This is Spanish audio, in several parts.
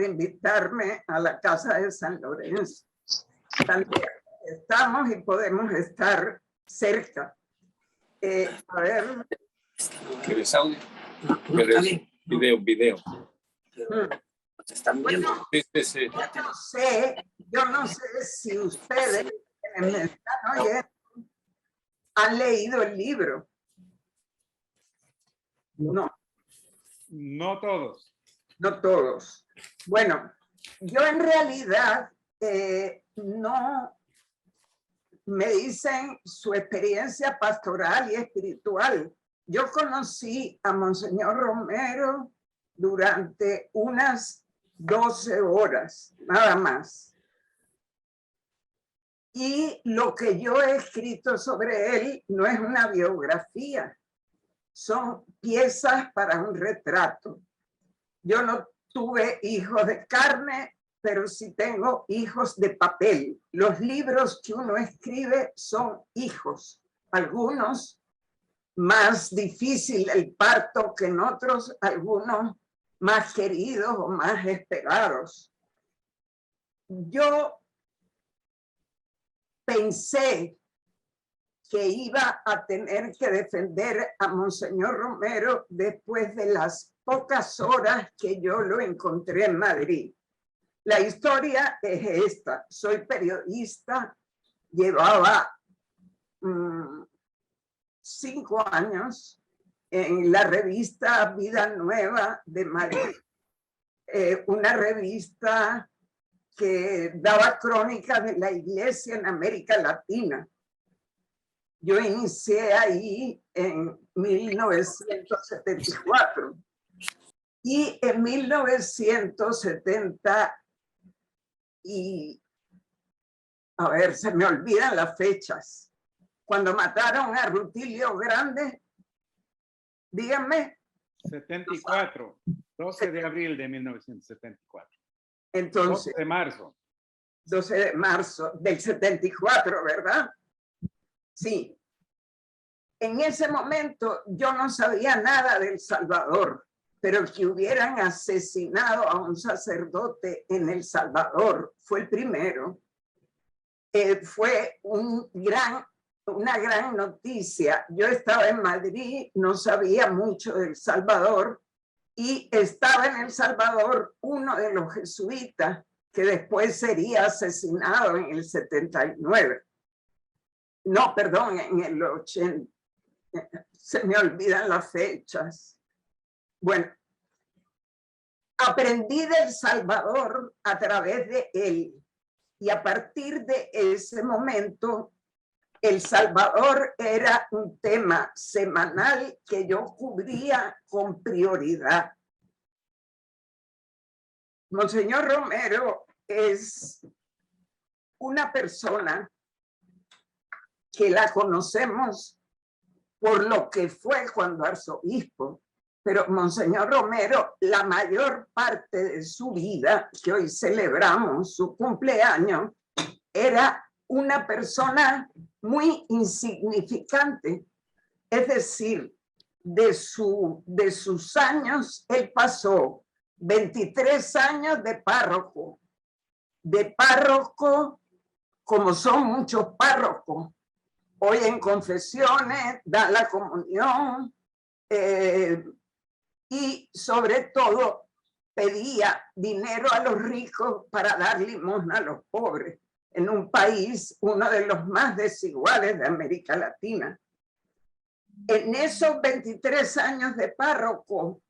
invitarme a la Casa de San Lorenzo. También estamos y podemos estar cerca. A ver. ¿Quieres audio? Video. Bueno, Sí. yo no sé si ustedes que me están oyendo han leído el libro. No todos. No todos. Bueno, yo en realidad no me dicen su experiencia pastoral y espiritual. Yo conocí a Monseñor Romero durante unas 12 horas, nada más. Y lo que yo he escrito sobre él no es una biografía, son piezas para un retrato. Yo no tuve hijos de carne, pero sí tengo hijos de papel. Los libros que uno escribe son hijos, algunos más difícil el parto que en otros, algunos más queridos o más esperados. Yo pensé que iba a tener que defender a Monseñor Romero después de las pocas horas que yo lo encontré en Madrid. La historia es esta. Soy periodista, llevaba 5 años en la revista Vida Nueva de Madrid, una revista que daba crónicas de la Iglesia en América Latina. Yo inicié ahí en 1974 y en 1970 a ver, se me olvidan las fechas. Cuando mataron a Rutilio Grande, díganme. 74, 12 de abril de 1974. Entonces, 12 de marzo. 12 de marzo del 74, ¿verdad? Sí. En ese momento yo no sabía nada de El Salvador, pero que hubieran asesinado a un sacerdote en El Salvador fue el primero. Fue una gran noticia. Yo estaba en Madrid, no sabía mucho de El Salvador, y estaba en El Salvador uno de los jesuitas que después sería asesinado en el 79. No, perdón, en el 80. Se me olvidan las fechas. Bueno, aprendí de El Salvador a través de él. Y a partir de ese momento, El Salvador era un tema semanal que yo cubría con prioridad. Monseñor Romero es una persona que la conocemos por lo que fue cuando arzobispo, pero Monseñor Romero, la mayor parte de su vida, que hoy celebramos su cumpleaños, era una persona muy insignificante. Es decir, de sus años, él pasó 23 años de párroco como son muchos párrocos. Hoy en confesiones, da la comunión y sobre todo pedía dinero a los ricos para dar limosna a los pobres, en un país, uno de los más desiguales de América Latina. En esos 23 años de párroco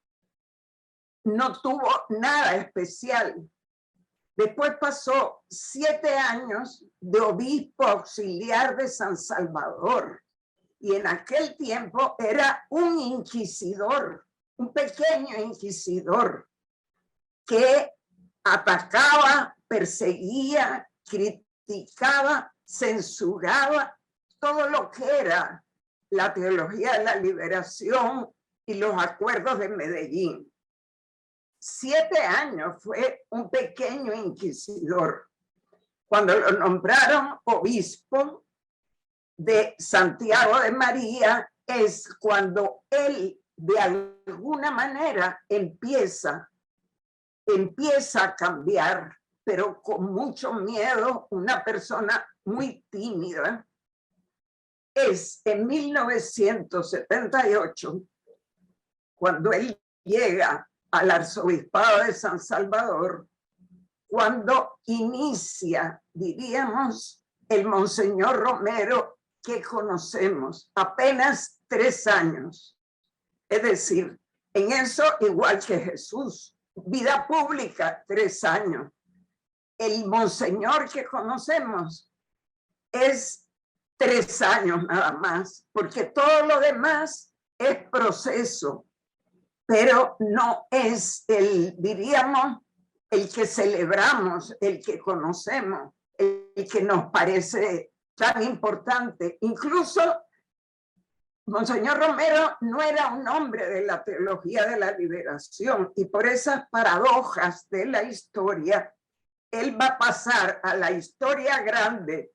no tuvo nada especial. Después pasó 7 años de obispo auxiliar de San Salvador. Y en aquel tiempo era un inquisidor, un pequeño inquisidor que atacaba, perseguía, criticaba, censuraba todo lo que era la teología de la liberación y los acuerdos de Medellín. 7 años fue un pequeño inquisidor. Cuando lo nombraron obispo de Santiago de María, es cuando él de alguna manera empieza empieza a cambiar, pero con mucho miedo, una persona muy tímida. Es en 1978, cuando él llega al arzobispado de San Salvador, cuando inicia, diríamos, el Monseñor Romero que conocemos, apenas 3 años. Es decir, en eso igual que Jesús, vida pública, 3 años. El Monseñor que conocemos es 3 años nada más, porque todo lo demás es proceso, pero no es diríamos, el que celebramos, el que conocemos, el que nos parece tan importante. Incluso Monseñor Romero no era un hombre de la teología de la liberación, y por esas paradojas de la historia, él va a pasar a la historia grande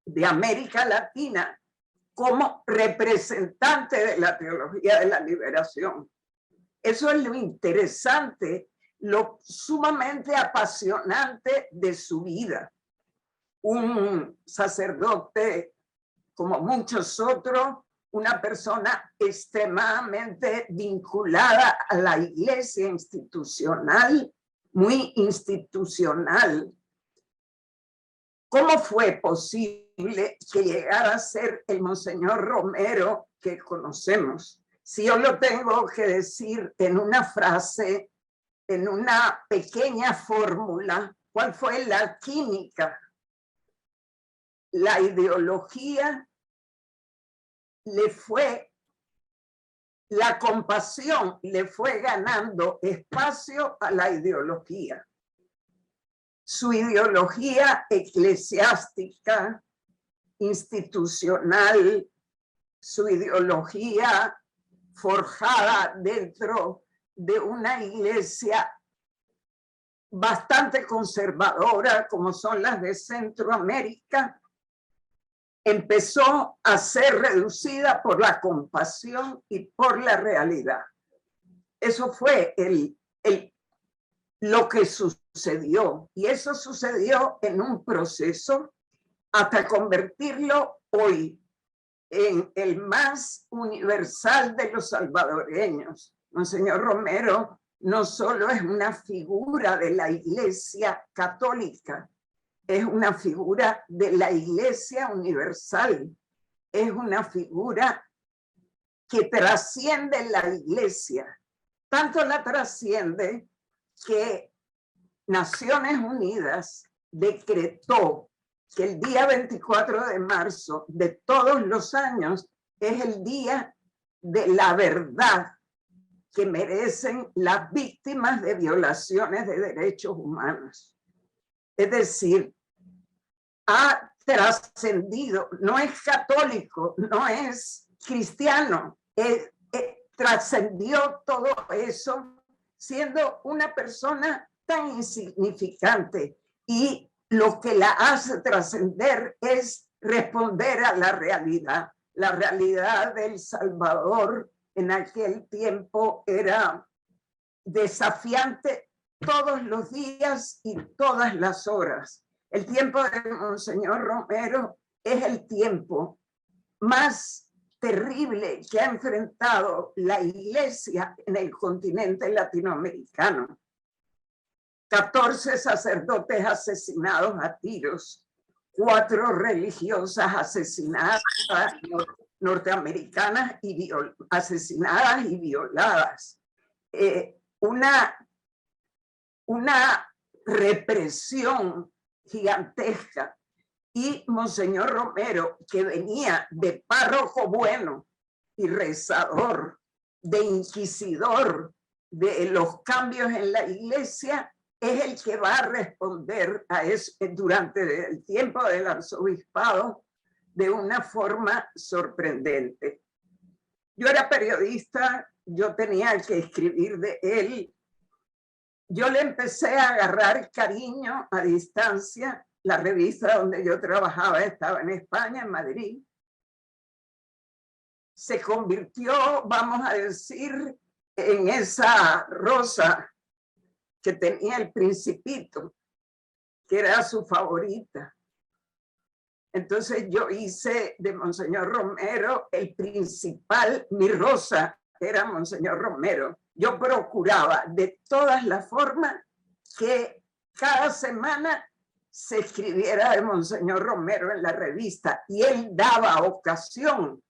de América Latina como representante de la teología de la liberación. Eso es lo interesante, lo sumamente apasionante de su vida. Un sacerdote, como muchos otros, una persona extremadamente vinculada a la iglesia institucional, muy institucional. ¿Cómo fue posible que llegara a ser el Monseñor Romero que conocemos? Si yo lo tengo que decir en una frase, en una pequeña fórmula, ¿cuál fue la química? La ideología la compasión le fue ganando espacio a la ideología. Su ideología eclesiástica, institucional, su ideología forjada dentro de una iglesia bastante conservadora, como son las de Centroamérica, empezó a ser reducida por la compasión y por la realidad. Eso fue lo que sucedió, y eso sucedió en un proceso hasta convertirlo hoy en el más universal de los salvadoreños. Monseñor Romero no solo es una figura de la Iglesia católica, es una figura de la Iglesia universal, es una figura que trasciende la Iglesia. Tanto la trasciende que Naciones Unidas decretó que el día 24 de marzo de todos los años es el día de la verdad que merecen las víctimas de violaciones de derechos humanos. Es decir, ha trascendido, no es católico, no es cristiano, trascendió todo eso siendo una persona tan insignificante, y lo que la hace trascender es responder a la realidad. La realidad del Salvador en aquel tiempo era desafiante todos los días y todas las horas. El tiempo de Monseñor Romero es el tiempo más terrible que ha enfrentado la Iglesia en el continente latinoamericano. 14 sacerdotes asesinados a tiros, 4 religiosas asesinadas, norteamericanas, asesinadas y violadas. Una represión gigantesca. Y Monseñor Romero, que venía de párroco bueno y rezador, de inquisidor de los cambios en la iglesia, es el que va a responder a eso durante el tiempo del arzobispado de una forma sorprendente. Yo era periodista, yo tenía que escribir de él. Yo le empecé a agarrar cariño a distancia. La revista donde yo trabajaba estaba en España, en Madrid. Se convirtió, vamos a decir, en esa rosa que tenía El Principito, que era su favorita. Entonces yo hice de Monseñor Romero el principal, mi rosa era Monseñor Romero. Yo procuraba de todas las formas que cada semana se escribiera de Monseñor Romero en la revista, y él daba ocasión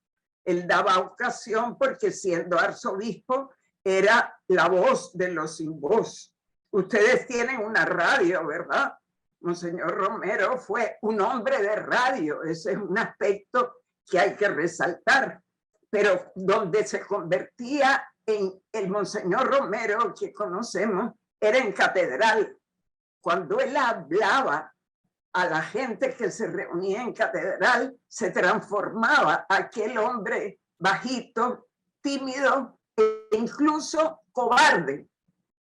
porque siendo arzobispo era la voz de los sin voz. Ustedes tienen una radio, ¿verdad? Monseñor Romero fue un hombre de radio, ese es un aspecto que hay que resaltar, pero donde se convertía en el Monseñor Romero que conocemos era en catedral. Cuando él hablaba a la gente que se reunía en catedral, se transformaba aquel hombre bajito, tímido e incluso cobarde.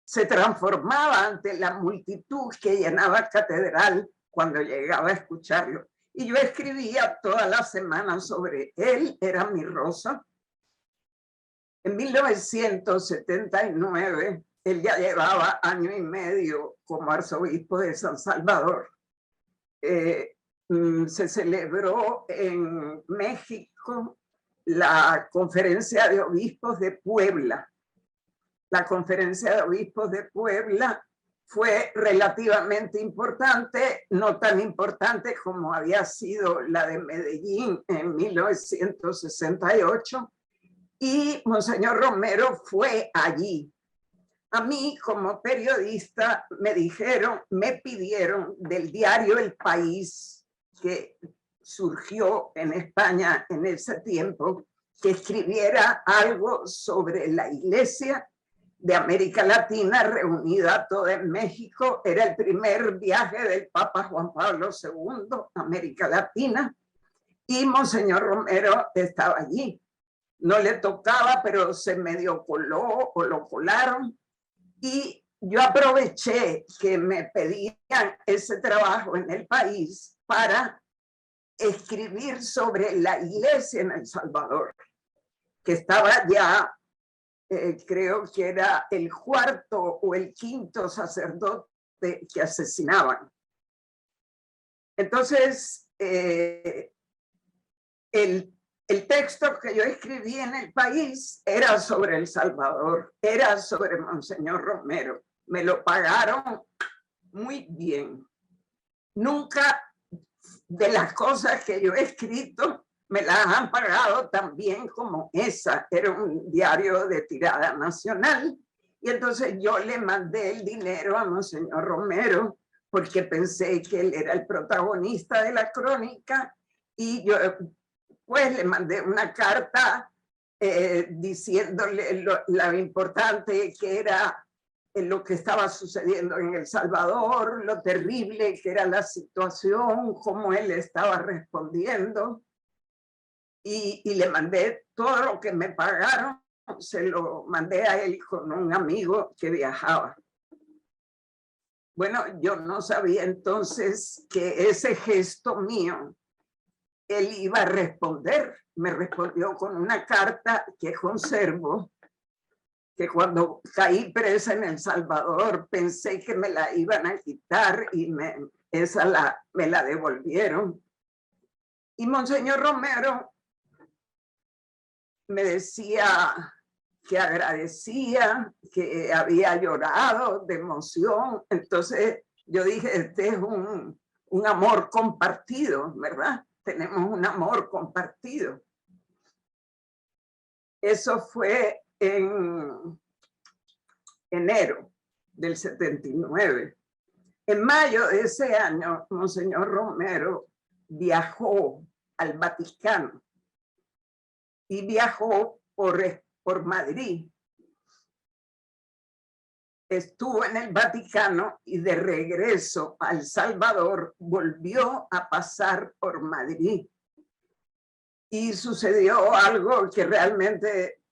Se transformaba ante la multitud que llenaba catedral cuando llegaba a escucharlo. Y yo escribía todas las semanas sobre él, era mi rosa. En 1979, él ya llevaba año y medio como arzobispo de San Salvador. Se celebró en México la Conferencia de Obispos de Puebla. La Conferencia de Obispos de Puebla fue relativamente importante, no tan importante como había sido la de Medellín en 1968, y Monseñor Romero fue allí. A mí, como periodista, me pidieron del diario El País, que surgió en España en ese tiempo, que escribiera algo sobre la Iglesia de América Latina reunida toda en México. Era el primer viaje del Papa Juan Pablo II a América Latina, y Monseñor Romero estaba allí. No le tocaba, pero se medio coló o lo colaron. Y yo aproveché que me pedían ese trabajo en El País para escribir sobre la iglesia en El Salvador, que estaba ya, creo que era el cuarto o el quinto sacerdote que asesinaban. Entonces, el texto que yo escribí en El País era sobre El Salvador, era sobre Monseñor Romero. Me lo pagaron muy bien. Nunca de las cosas que yo he escrito me las han pagado tan bien como esa. Era un diario de tirada nacional. Y entonces yo le mandé el dinero a Monseñor Romero porque pensé que él era el protagonista de la crónica, y yo pues le mandé una carta diciéndole lo importante que era lo que estaba sucediendo en El Salvador, lo terrible que era la situación, cómo él estaba respondiendo. Y le mandé todo lo que me pagaron, se lo mandé a él con un amigo que viajaba. Bueno, yo no sabía entonces que ese gesto mío él iba a responder. Me respondió con una carta que conservo, que cuando caí presa en El Salvador pensé que me la iban a quitar y me la devolvieron. Y Monseñor Romero me decía que agradecía, que había llorado de emoción. Entonces yo dije, este es un amor compartido, ¿verdad? Tenemos un amor compartido. Eso fue en enero del 79. En mayo de ese año, Monseñor Romero viajó al Vaticano y viajó por Madrid. Estuvo en el Vaticano y de regreso a El Salvador volvió a pasar por Madrid. Y sucedió algo que realmente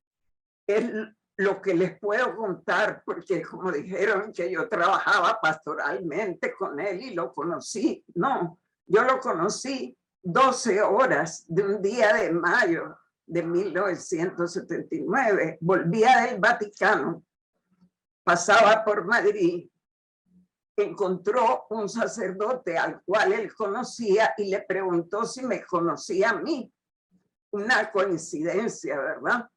es lo que les puedo contar, porque como dijeron que yo trabajaba pastoralmente con él y lo conocí. No, yo lo conocí 12 horas de un día de mayo de 1979. Volvía del Vaticano, pasaba por Madrid encontró un sacerdote al cual él conocía y le preguntó si me conocía a mí. Una coincidencia, ¿verdad?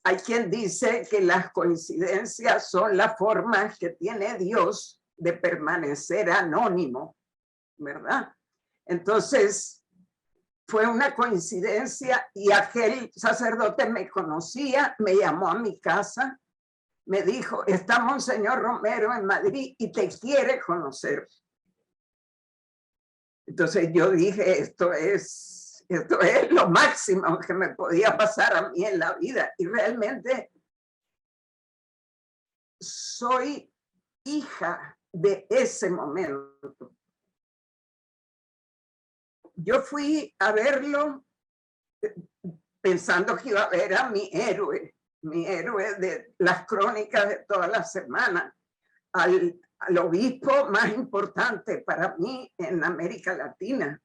Hay quien dice que las coincidencias son las formas que tiene Dios de permanecer anónimo, ¿verdad? Entonces, fue una coincidencia y aquel sacerdote me conocía, me llamó a mi casa, me dijo, está Monseñor Romero en Madrid y te quiere conocer. Entonces yo dije, esto es lo máximo que me podía pasar a mí en la vida. Y realmente soy hija de ese momento. Yo fui a verlo pensando que iba a ver a mi héroe de las crónicas de toda la semana, al obispo más importante para mí en América Latina.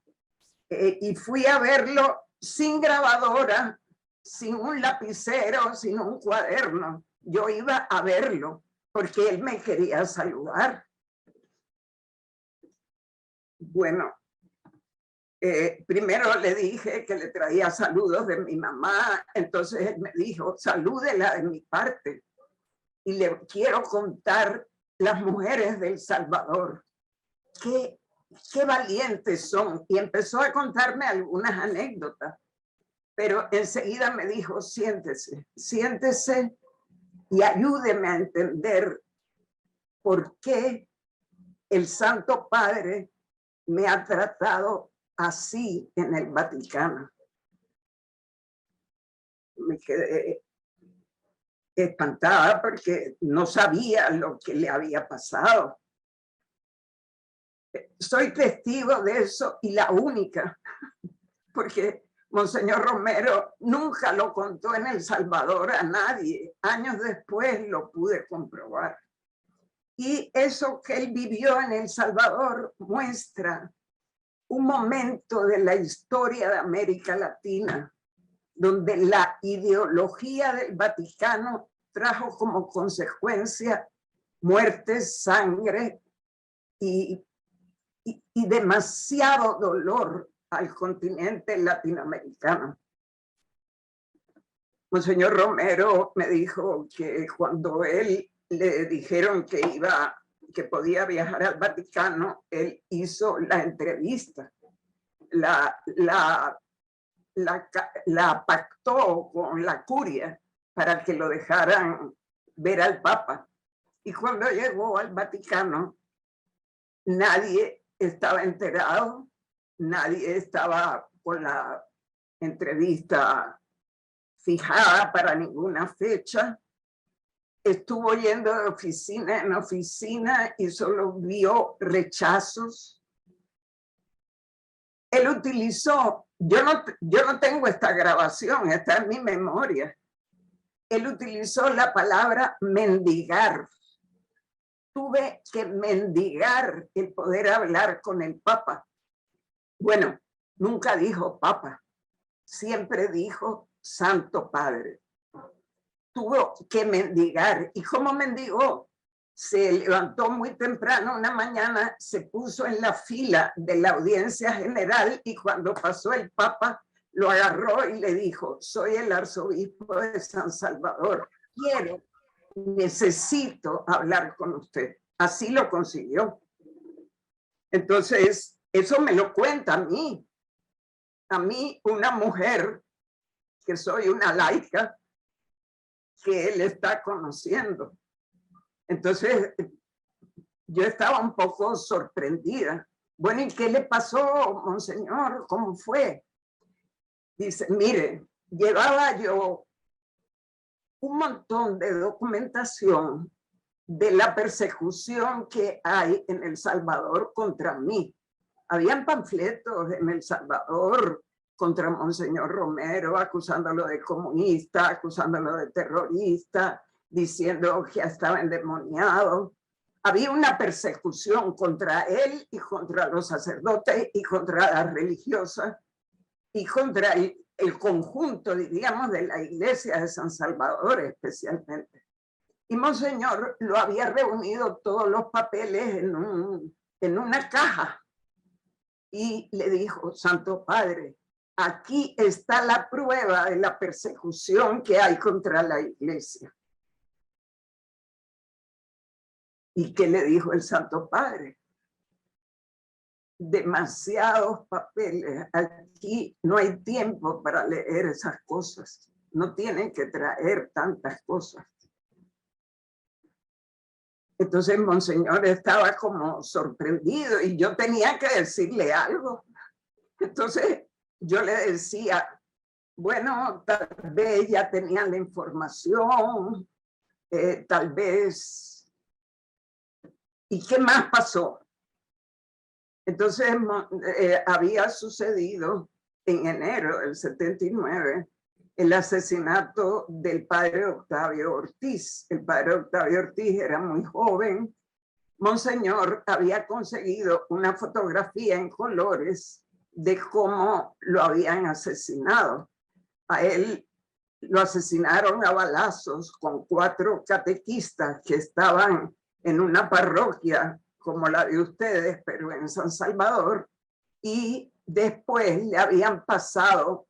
Y fui a verlo sin grabadora, sin un lapicero, sin un cuaderno. Yo iba a verlo porque él me quería saludar. Bueno, primero le dije que le traía saludos de mi mamá, entonces él me dijo, salúdela de mi parte. Y le quiero contar las mujeres del Salvador. Qué valientes son. Y empezó a contarme algunas anécdotas. Pero enseguida me dijo, siéntese y ayúdeme a entender por qué el Santo Padre me ha tratado así en el Vaticano. Me quedé espantada porque no sabía lo que le había pasado. Soy testigo de eso y la única, porque Monseñor Romero nunca lo contó en El Salvador a nadie. Años después lo pude comprobar. Y eso que él vivió en El Salvador muestra un momento de la historia de América Latina donde la ideología del Vaticano trajo como consecuencia muertes, sangre y demasiado dolor al continente latinoamericano. Monseñor Romero me dijo que cuando él le dijeron que podía viajar al Vaticano, él hizo la entrevista, la pactó con la curia para que lo dejaran ver al Papa. Y cuando llegó al Vaticano, nadie estaba enterado, nadie estaba con la entrevista fijada para ninguna fecha. Estuvo yendo de oficina en oficina y solo vio rechazos. Él utilizó, yo no tengo esta grabación, está en mi memoria. Él utilizó la palabra mendigar. Tuve que mendigar el poder hablar con el Papa. Bueno, nunca dijo Papa, siempre dijo Santo Padre. Tuvo que mendigar. ¿Y cómo mendigó? Se levantó muy temprano una mañana, se puso en la fila de la audiencia general y cuando pasó el Papa, lo agarró y le dijo, soy el arzobispo de San Salvador, necesito hablar con usted. Así lo consiguió. Entonces, eso me lo cuenta a mí, una mujer, que soy una laica, que él está conociendo. Entonces, yo estaba un poco sorprendida. Bueno, ¿y qué le pasó, monseñor? ¿Cómo fue? Dice, mire, llevaba yo un montón de documentación de la persecución que hay en El Salvador contra mí. Habían panfletos en El Salvador contra Monseñor Romero, acusándolo de comunista, acusándolo de terrorista, diciendo que estaba endemoniado. Había una persecución contra él y contra los sacerdotes y contra las religiosas y contra el conjunto, diríamos, de la iglesia de San Salvador especialmente. Y Monseñor lo había reunido todos los papeles en una caja. Y le dijo: Santo Padre, aquí está la prueba de la persecución que hay contra la iglesia. ¿Y qué le dijo el Santo Padre? Demasiados papeles. Aquí no hay tiempo para leer esas cosas. No tienen que traer tantas cosas. Entonces Monseñor estaba como sorprendido y yo tenía que decirle algo. Entonces yo le decía: bueno, tal vez ya tenían la información, tal vez. ¿Y qué más pasó? Entonces había sucedido en enero del 79 el asesinato del padre Octavio Ortiz. El padre Octavio Ortiz era muy joven. Monseñor había conseguido una fotografía en colores de cómo lo habían asesinado. A él lo asesinaron a balazos con 4 catequistas que estaban en una parroquia como la de ustedes, pero en San Salvador, y después le habían pasado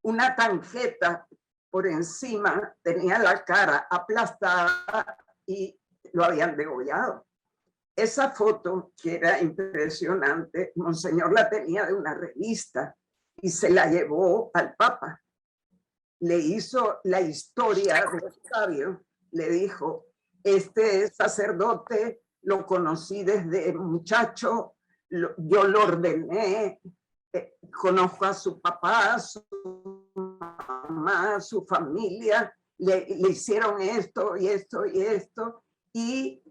una tarjeta por encima, tenía la cara aplastada y lo habían degollado. Esa foto, que era impresionante, Monseñor la tenía de una revista y se la llevó al Papa. Le hizo la historia de Octavio, le dijo: este sacerdote lo conocí desde muchacho, yo lo ordené, conozco a su papá, a su mamá, a su familia, le hicieron esto y esto y esto, y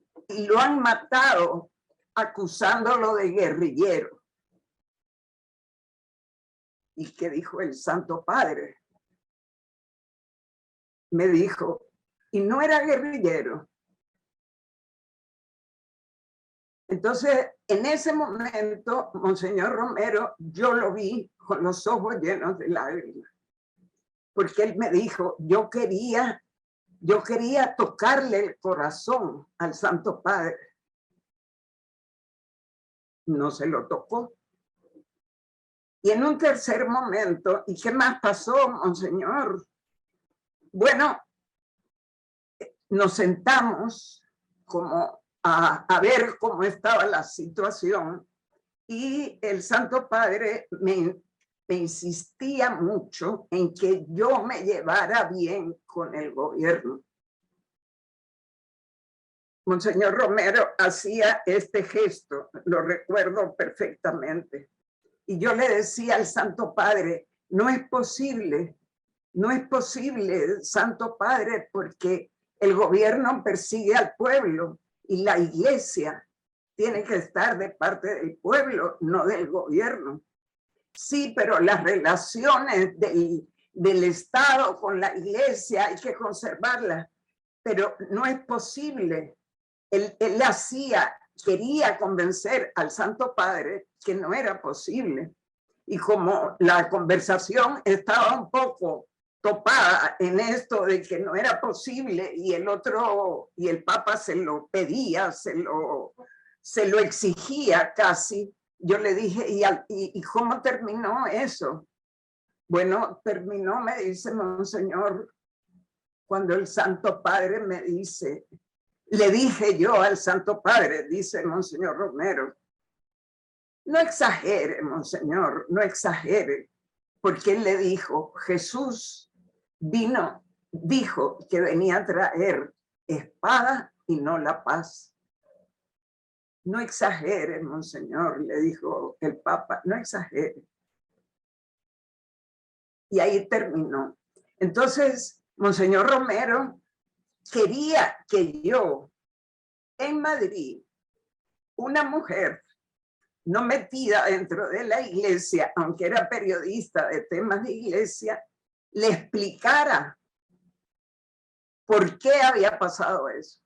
lo han matado acusándolo de guerrillero. ¿Y qué dijo el Santo Padre? Me dijo: y no era guerrillero. Entonces, en ese momento, Monseñor Romero, yo lo vi con los ojos llenos de lágrimas, porque él me dijo: yo quería tocarle el corazón al Santo Padre. No se lo tocó. Y en un tercer momento, ¿y qué más pasó, Monseñor? Bueno, nos sentamos como a ver cómo estaba la situación, y el Santo Padre me insistía mucho en que yo me llevara bien con el gobierno. Monseñor Romero hacía este gesto, lo recuerdo perfectamente. Y yo le decía al Santo Padre: no es posible, Santo Padre, porque el gobierno persigue al pueblo y la iglesia tiene que estar de parte del pueblo, no del gobierno. Sí, pero las relaciones del Estado con la iglesia hay que conservarlas, pero no es posible. Él quería convencer al Santo Padre que no era posible. Y como la conversación estaba un poco topada en esto de que no era posible, y el Papa se lo pedía, se lo exigía casi, yo le dije: ¿y cómo terminó eso? Bueno, terminó, me dice Monseñor, cuando el Santo Padre me dice, le dije yo al Santo Padre, dice Monseñor Romero: no exagere, Monseñor, no exagere, porque él le dijo: Jesús dijo que venía a traer espada y no la paz. No exagere, Monseñor, le dijo el Papa, no exagere. Y ahí terminó. Entonces, Monseñor Romero quería que yo, en Madrid, una mujer no metida dentro de la iglesia, aunque era periodista de temas de iglesia, le explicara por qué había pasado eso.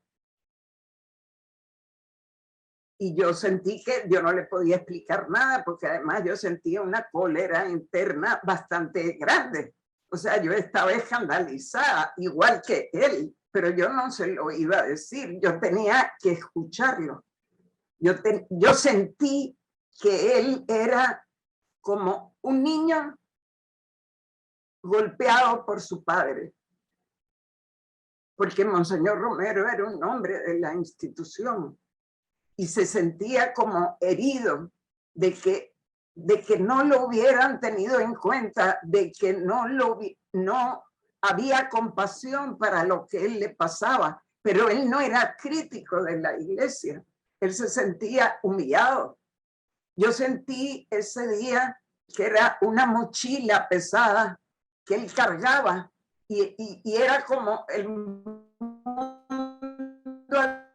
Y yo sentí que yo no le podía explicar nada, porque además yo sentía una cólera interna bastante grande. O sea, yo estaba escandalizada, igual que él. pero yo no se lo iba a decir, yo tenía que escucharlo. Yo sentí que él era como un niño golpeado por su padre, porque Monseñor Romero era un hombre de la institución y se sentía como herido de que no lo hubieran tenido en cuenta, de que no había compasión para lo que él le pasaba, pero él no era crítico de la iglesia, él se sentía humillado. Yo sentí ese día que era una mochila pesada que él cargaba y era como el mundo al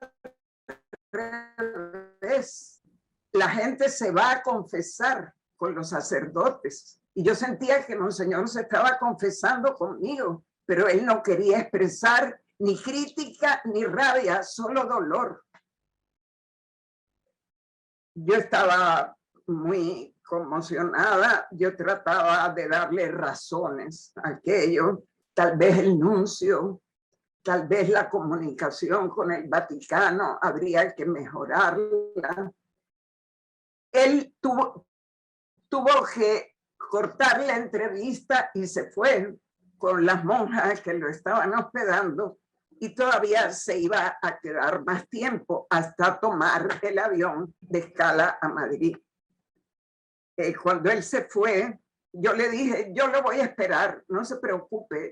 revés. La gente se va a confesar con los sacerdotes y yo sentía que Monseñor se estaba confesando conmigo, pero él no quería expresar ni crítica ni rabia, solo dolor. Yo estaba muy conmocionada, yo trataba de darle razones a aquello, tal vez el nuncio, tal vez la comunicación con el Vaticano habría que mejorarla. Él tuvo que cortar la entrevista y se fue con las monjas que lo estaban hospedando y todavía se iba a quedar más tiempo hasta tomar el avión de escala a Madrid. Cuando él se fue, yo le dije, yo lo voy a esperar, no se preocupe,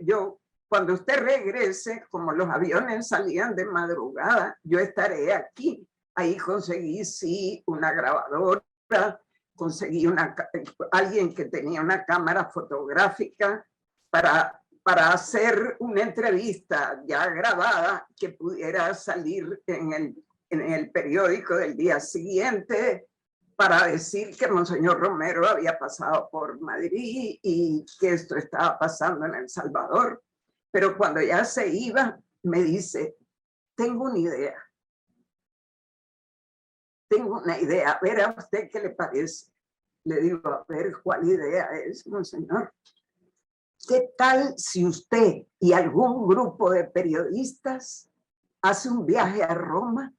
cuando usted regrese, como los aviones salían de madrugada, yo estaré aquí. Ahí conseguí, sí, una grabadora, conseguí alguien que tenía una cámara fotográfica para hacer una entrevista ya grabada que pudiera salir en el periódico del día siguiente para decir que Monseñor Romero había pasado por Madrid y que esto estaba pasando en El Salvador. Pero cuando ya se iba, me dice, tengo una idea. Tengo una idea, a ver a usted qué le parece. Le digo, a ver, ¿cuál idea es, Monseñor? ¿Qué tal si usted y algún grupo de periodistas hace un viaje a Roma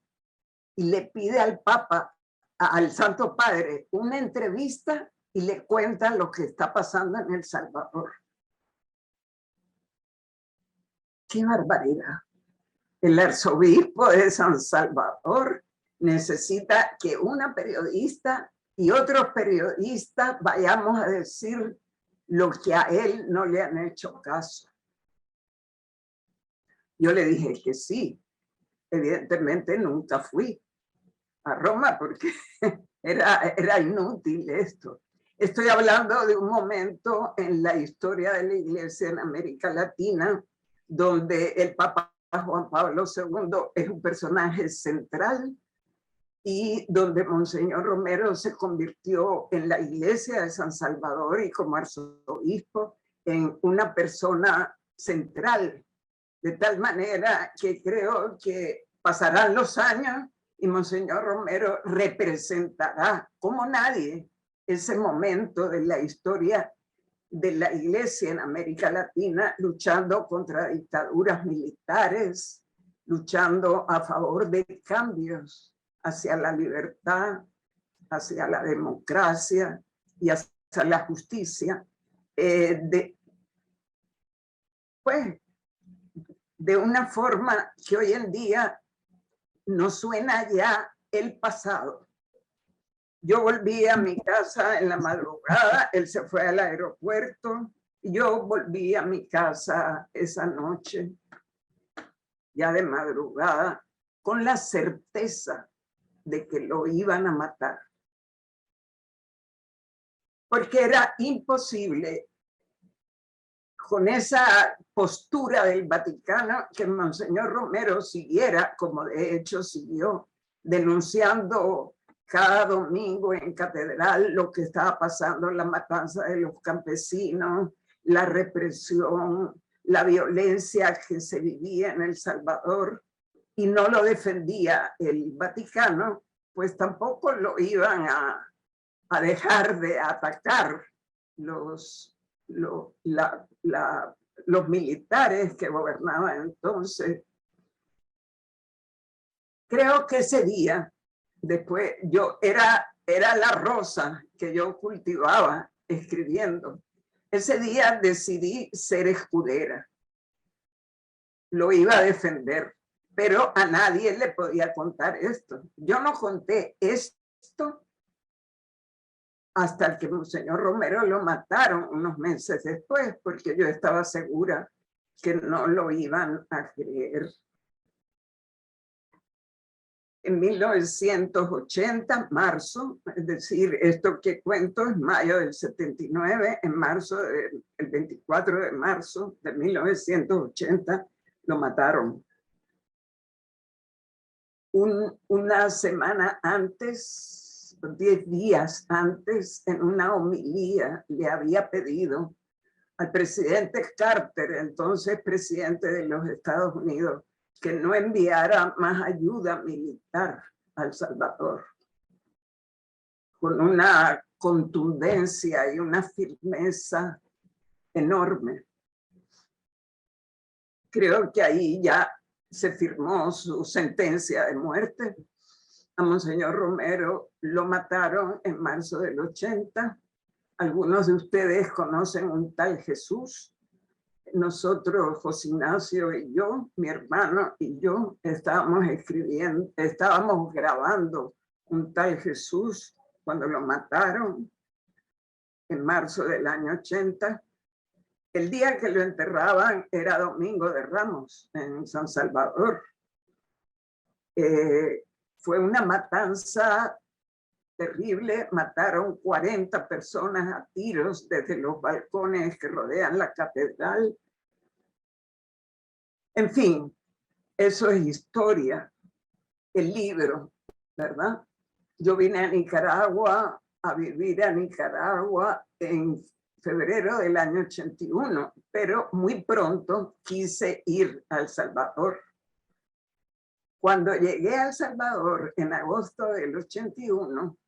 y le pide al Papa, al Santo Padre, una entrevista y le cuenta lo que está pasando en El Salvador? ¡Qué barbaridad! El arzobispo de San Salvador necesita que una periodista y otros periodistas vayamos a decir lo que a él no le han hecho caso. Yo le dije que sí. Evidentemente nunca fui a Roma porque era inútil esto. Estoy hablando de un momento en la historia de la Iglesia en América Latina donde el Papa Juan Pablo II es un personaje central y donde Monseñor Romero se convirtió en la Iglesia de San Salvador y como arzobispo en una persona central, de tal manera que creo que pasarán los años y Monseñor Romero representará como nadie ese momento de la historia de la Iglesia en América Latina, luchando contra dictaduras militares, luchando a favor de cambios hacia la libertad, hacia la democracia y hacia la justicia, pues, de una forma que hoy en día nos suena ya el pasado. Yo volví a mi casa en la madrugada, él se fue al aeropuerto, y yo volví a mi casa esa noche, ya de madrugada, con la certeza de que lo iban a matar. Porque era imposible, con esa postura del Vaticano, que Monseñor Romero siguiera, como de hecho siguió, denunciando cada domingo en catedral lo que estaba pasando, la matanza de los campesinos, la represión, la violencia que se vivía en El Salvador, y no lo defendía el Vaticano, pues tampoco lo iban a dejar de atacar los militares que gobernaban entonces Creo que ese día, después, yo era la rosa que yo cultivaba escribiendo. Ese día decidí ser escudera. Lo iba a defender, pero a nadie le podía contar esto. Yo no conté esto hasta que Monseñor Romero lo mataron unos meses después, porque yo estaba segura que no lo iban a creer. En 1980, marzo, es decir, esto que cuento es mayo del 79, en marzo, el 24 de marzo de 1980, lo mataron. Una semana antes, 10 días antes, en una homilía, le había pedido al presidente Carter, entonces presidente de los Estados Unidos, que no enviara más ayuda militar a El Salvador, con una contundencia y una firmeza enorme. Creo que ahí ya se firmó su sentencia de muerte. A Monseñor Romero lo mataron en marzo del 80. Algunos de ustedes conocen un tal Jesús. Nosotros, José Ignacio y yo, mi hermano y yo, estábamos grabando un tal Jesús cuando lo mataron en marzo del año 80. El día que lo enterraban era Domingo de Ramos en San Salvador. Fue una matanza terrible, mataron 40 personas a tiros desde los balcones que rodean la catedral. En fin, eso es historia. El libro, ¿verdad? Yo vine a Nicaragua, a vivir a Nicaragua en febrero del año 81, pero muy pronto quise ir a El Salvador. Cuando llegué a El Salvador en agosto del 81,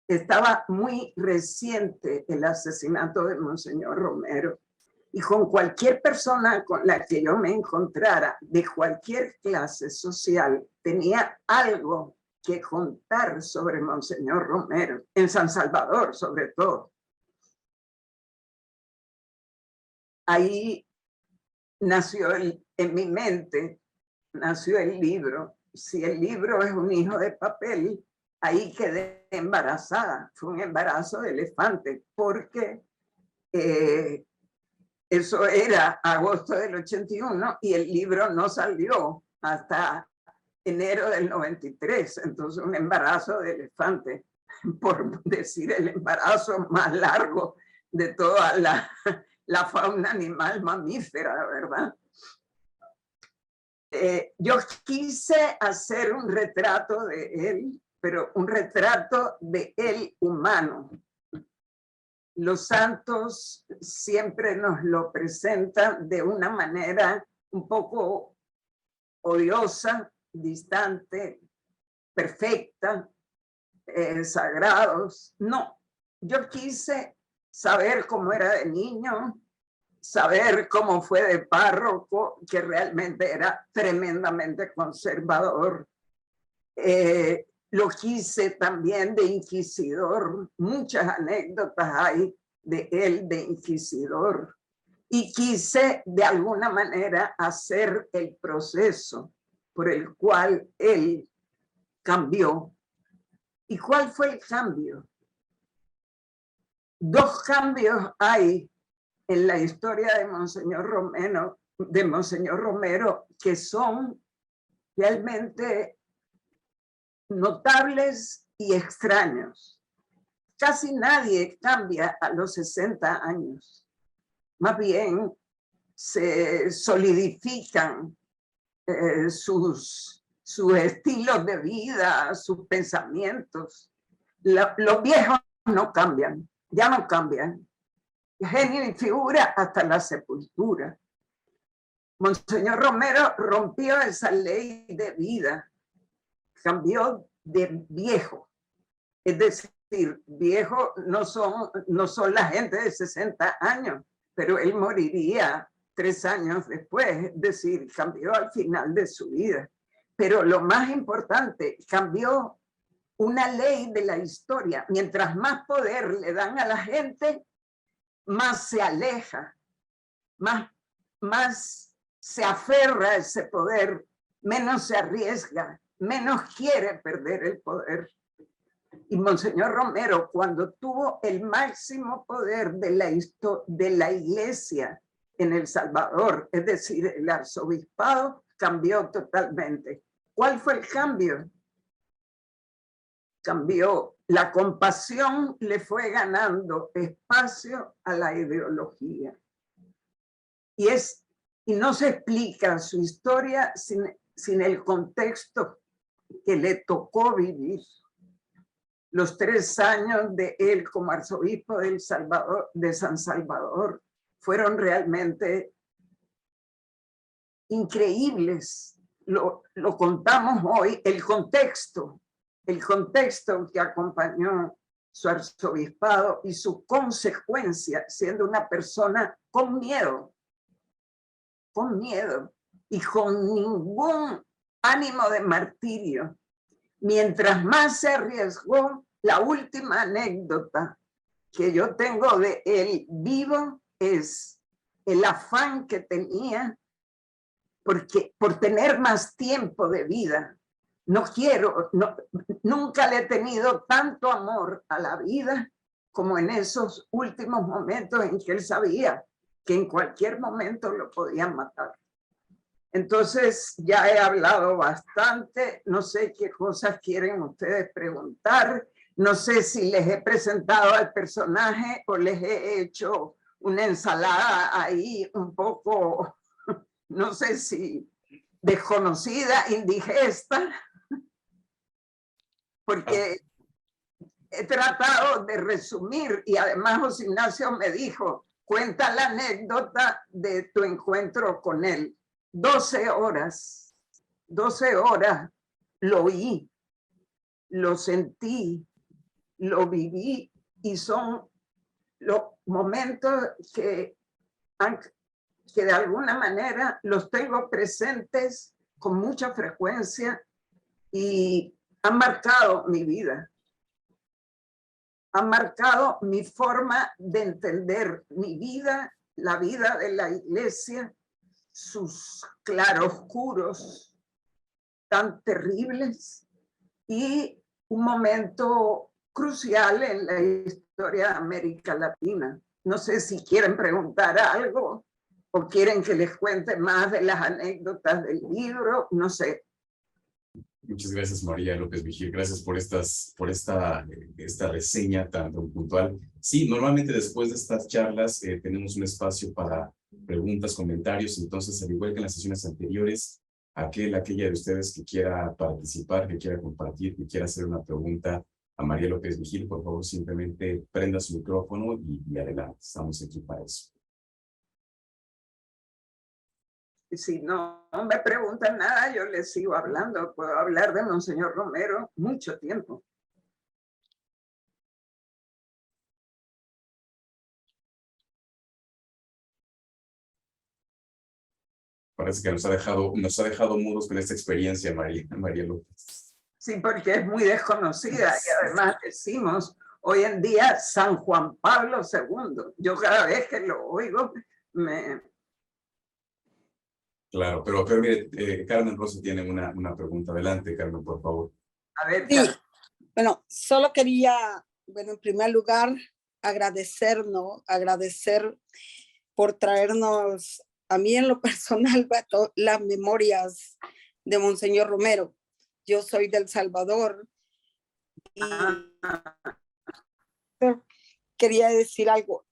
estaba muy reciente el asesinato de Monseñor Romero, y con cualquier persona con la que yo me encontrara de cualquier clase social tenía algo que contar sobre Monseñor Romero, en San Salvador sobre todo. Ahí nació en mi mente, nació el libro. Si el libro es un hijo de papel, ahí quedé embarazada. Fue un embarazo de elefante, porque eso era agosto del 81 y el libro no salió hasta enero del 93. Entonces, un embarazo de elefante, por decir el embarazo más largo de toda la fauna animal mamífera, ¿verdad? Yo quise hacer un retrato de él, pero un retrato de él humano. Los santos siempre nos lo presentan de una manera un poco odiosa, distante, perfecta, sagrados. No, yo quise saber cómo era de niño, saber cómo fue de párroco, que realmente era tremendamente conservador. Lo quise también de inquisidor, muchas anécdotas hay de él de inquisidor, y quise de alguna manera hacer el proceso por el cual él cambió. ¿Y cuál fue el cambio? Dos cambios hay en la historia de Monseñor Romero que son realmente notables y extraños. Casi nadie cambia a los 60 años. Más bien se solidifican sus estilos de vida, sus pensamientos. Los viejos no cambian, ya no cambian. Genio y figura hasta la sepultura. Monseñor Romero rompió esa ley de vida, cambió de viejo. Es decir, viejo no son la gente de 60 años, pero él moriría 3 años después, es decir, cambió al final de su vida. pero lo más importante, cambió una ley de la historia. Mientras más poder le dan a la gente, más se aleja, más se aferra a ese poder, menos se arriesga, menos quiere perder el poder. Y Monseñor Romero, cuando tuvo el máximo poder de la iglesia en El Salvador, es decir, el arzobispado, cambió totalmente. ¿Cuál fue el cambio? Cambió. La compasión le fue ganando espacio a la ideología. Y no se explica su historia sin el contexto que le tocó vivir. Los 3 años de él como arzobispo de San Salvador fueron realmente increíbles. Lo contamos hoy, el contexto que acompañó su arzobispado y su consecuencia, siendo una persona con miedo y con ningún ánimo de martirio. Mientras más se arriesgó, la última anécdota que yo tengo de él vivo es el afán que tenía por tener más tiempo de vida. Nunca le he tenido tanto amor a la vida como en esos últimos momentos en que él sabía que en cualquier momento lo podían matar. Entonces, ya he hablado bastante, no sé qué cosas quieren ustedes preguntar, no sé si les he presentado al personaje o les he hecho una ensalada ahí un poco, no sé si desconocida, indigesta, porque he tratado de resumir y además José Ignacio me dijo, cuenta la anécdota de tu encuentro con él. 12 horas lo oí, lo sentí, lo viví y son los momentos que de alguna manera los tengo presentes con mucha frecuencia y han marcado mi vida. Han marcado mi forma de entender mi vida, la vida de la iglesia, sus claroscuros tan terribles y un momento crucial en la historia de América Latina. No sé si quieren preguntar algo o quieren que les cuente más de las anécdotas del libro, no sé. Muchas gracias, María López Vigil. Gracias por esta reseña tan puntual. Sí, normalmente después de estas charlas tenemos un espacio para preguntas, comentarios. Entonces, al igual que en las sesiones anteriores, aquella de ustedes que quiera participar, que quiera compartir, que quiera hacer una pregunta a María López Vigil, por favor, simplemente prenda su micrófono y adelante. Estamos aquí para eso. Si no me preguntan nada, yo les sigo hablando. Puedo hablar de Monseñor Romero mucho tiempo. Parece que nos ha dejado mudos con esta experiencia, María López. Sí, porque es muy desconocida y además decimos hoy en día San Juan Pablo II. Yo cada vez que lo oigo me... Claro, pero mire, Carmen Rosa tiene una pregunta. Adelante, Carmen, por favor. A ver, sí. Bueno, solo quería, en primer lugar, agradecer por traernos, a mí en lo personal, las memorias de Monseñor Romero. Yo soy del Salvador y quería decir algo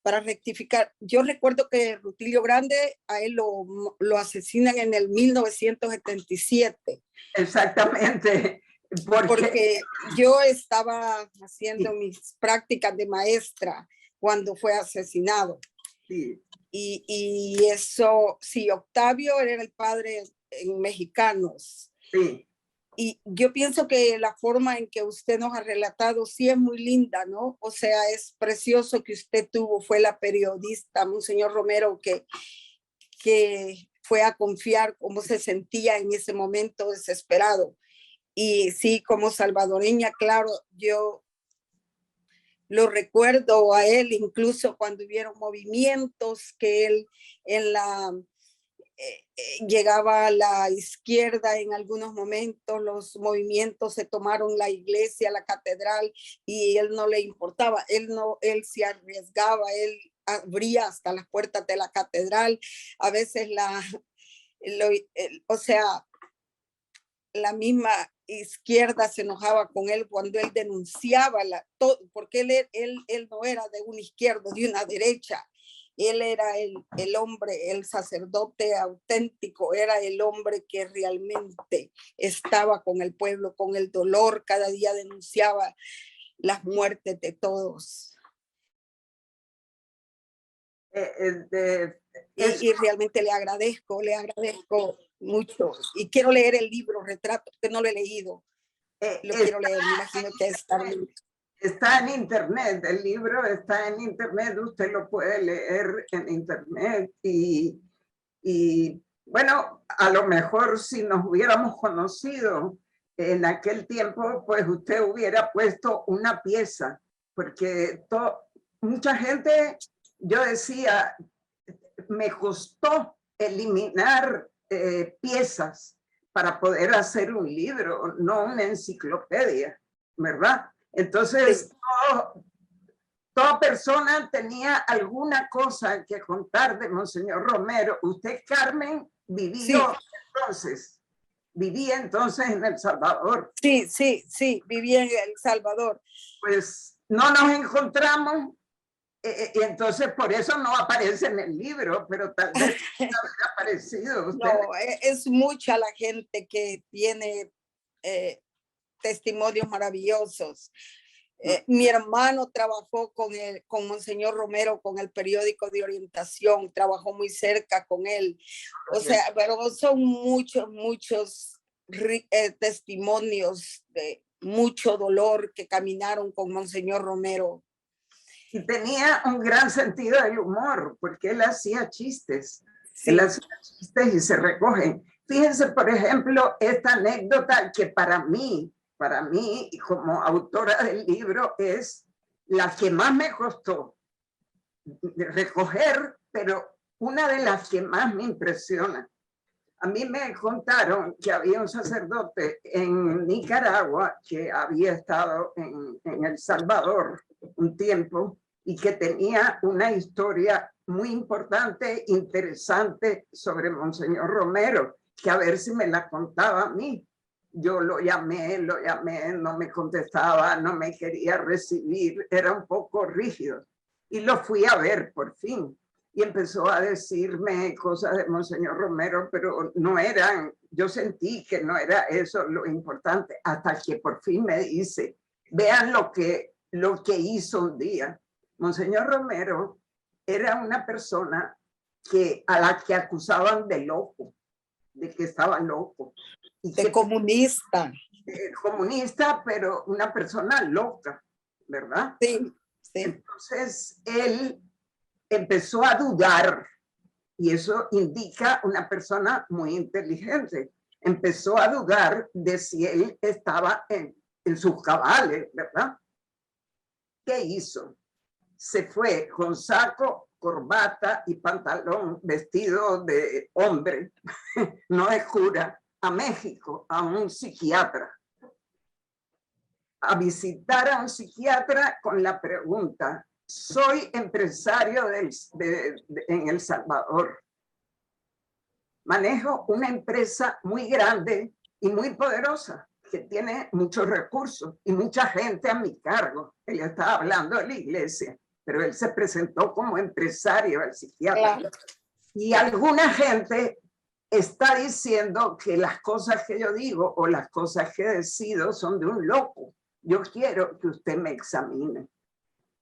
para rectificar. Yo recuerdo que Rutilio Grande, a él lo asesinan en el 1977. Exactamente. Porque yo estaba haciendo mis prácticas de maestra cuando fue asesinado. Sí. Y eso, sí, Octavio era el padre en mexicanos. Sí. Y yo pienso que la forma en que usted nos ha relatado sí es muy linda, ¿no? O sea, es precioso que usted fue la periodista, Monseñor Romero, que fue a confiar cómo se sentía en ese momento desesperado. Y sí, como salvadoreña, claro, yo lo recuerdo a él, incluso cuando hubieron movimientos que él llegaba a la izquierda en algunos momentos, los movimientos se tomaron la iglesia, la catedral, y él no le importaba, él se arriesgaba, él abría hasta las puertas de la catedral, a veces o sea, la misma izquierda se enojaba con él cuando él denunciaba porque él no era de una izquierda, de una derecha. Él era el hombre, el sacerdote auténtico, era el hombre que realmente estaba con el pueblo, con el dolor, cada día denunciaba las muertes de todos. Y realmente le agradezco mucho. Y quiero leer el libro, Retrato, que no lo he leído. Lo quiero leer, me imagino que está en internet, el libro está en internet, usted lo puede leer en internet y bueno, a lo mejor si nos hubiéramos conocido en aquel tiempo, pues usted hubiera puesto una pieza, porque mucha gente, yo decía, me costó eliminar piezas para poder hacer un libro, no una enciclopedia, ¿verdad? Entonces, sí. Toda persona tenía alguna cosa que contar de Monseñor Romero. Usted, Carmen, vivía entonces en El Salvador. Sí, vivía en El Salvador. Pues no nos encontramos, y entonces por eso no aparece en el libro, pero tal vez hubiera aparecido. Usted. No, es mucha la gente que tiene testimonios maravillosos. Mi hermano trabajó con Monseñor Romero, con el periódico de orientación, trabajó muy cerca con él. O sea, pero son muchos testimonios de mucho dolor que caminaron con Monseñor Romero. Y tenía un gran sentido del humor, porque él hacía chistes. Sí. Él hacía chistes y se recogen. Fíjense, por ejemplo, esta anécdota que para mí, y como autora del libro, es la que más me costó recoger, pero una de las que más me impresiona. A mí me contaron que había un sacerdote en Nicaragua que había estado en El Salvador un tiempo y que tenía una historia muy importante, interesante sobre Monseñor Romero, que a ver si me la contaba a mí. Yo lo llamé, no me contestaba, no me quería recibir, era un poco rígido. Y lo fui a ver por fin. Y empezó a decirme cosas de Monseñor Romero, pero no eran, yo sentí que no era eso lo importante, hasta que por fin me dice, vean lo que hizo un día. Monseñor Romero era una persona a la que acusaban de loco, de que estaba loco. De comunista. Comunista, pero una persona loca, ¿verdad? Sí. Entonces, él empezó a dudar, y eso indica una persona muy inteligente. Empezó a dudar de si él estaba en sus cabales, ¿verdad? ¿Qué hizo? Se fue con saco, corbata y pantalón, vestido de hombre, no de cura, a México, a un psiquiatra. A visitar a un psiquiatra con la pregunta, soy empresario en El Salvador. Manejo una empresa muy grande y muy poderosa, que tiene muchos recursos y mucha gente a mi cargo. Él estaba hablando de la iglesia, pero él se presentó como empresario al psiquiatra. Claro. Y alguna gente está diciendo que las cosas que yo digo o las cosas que decido son de un loco. Yo quiero que usted me examine.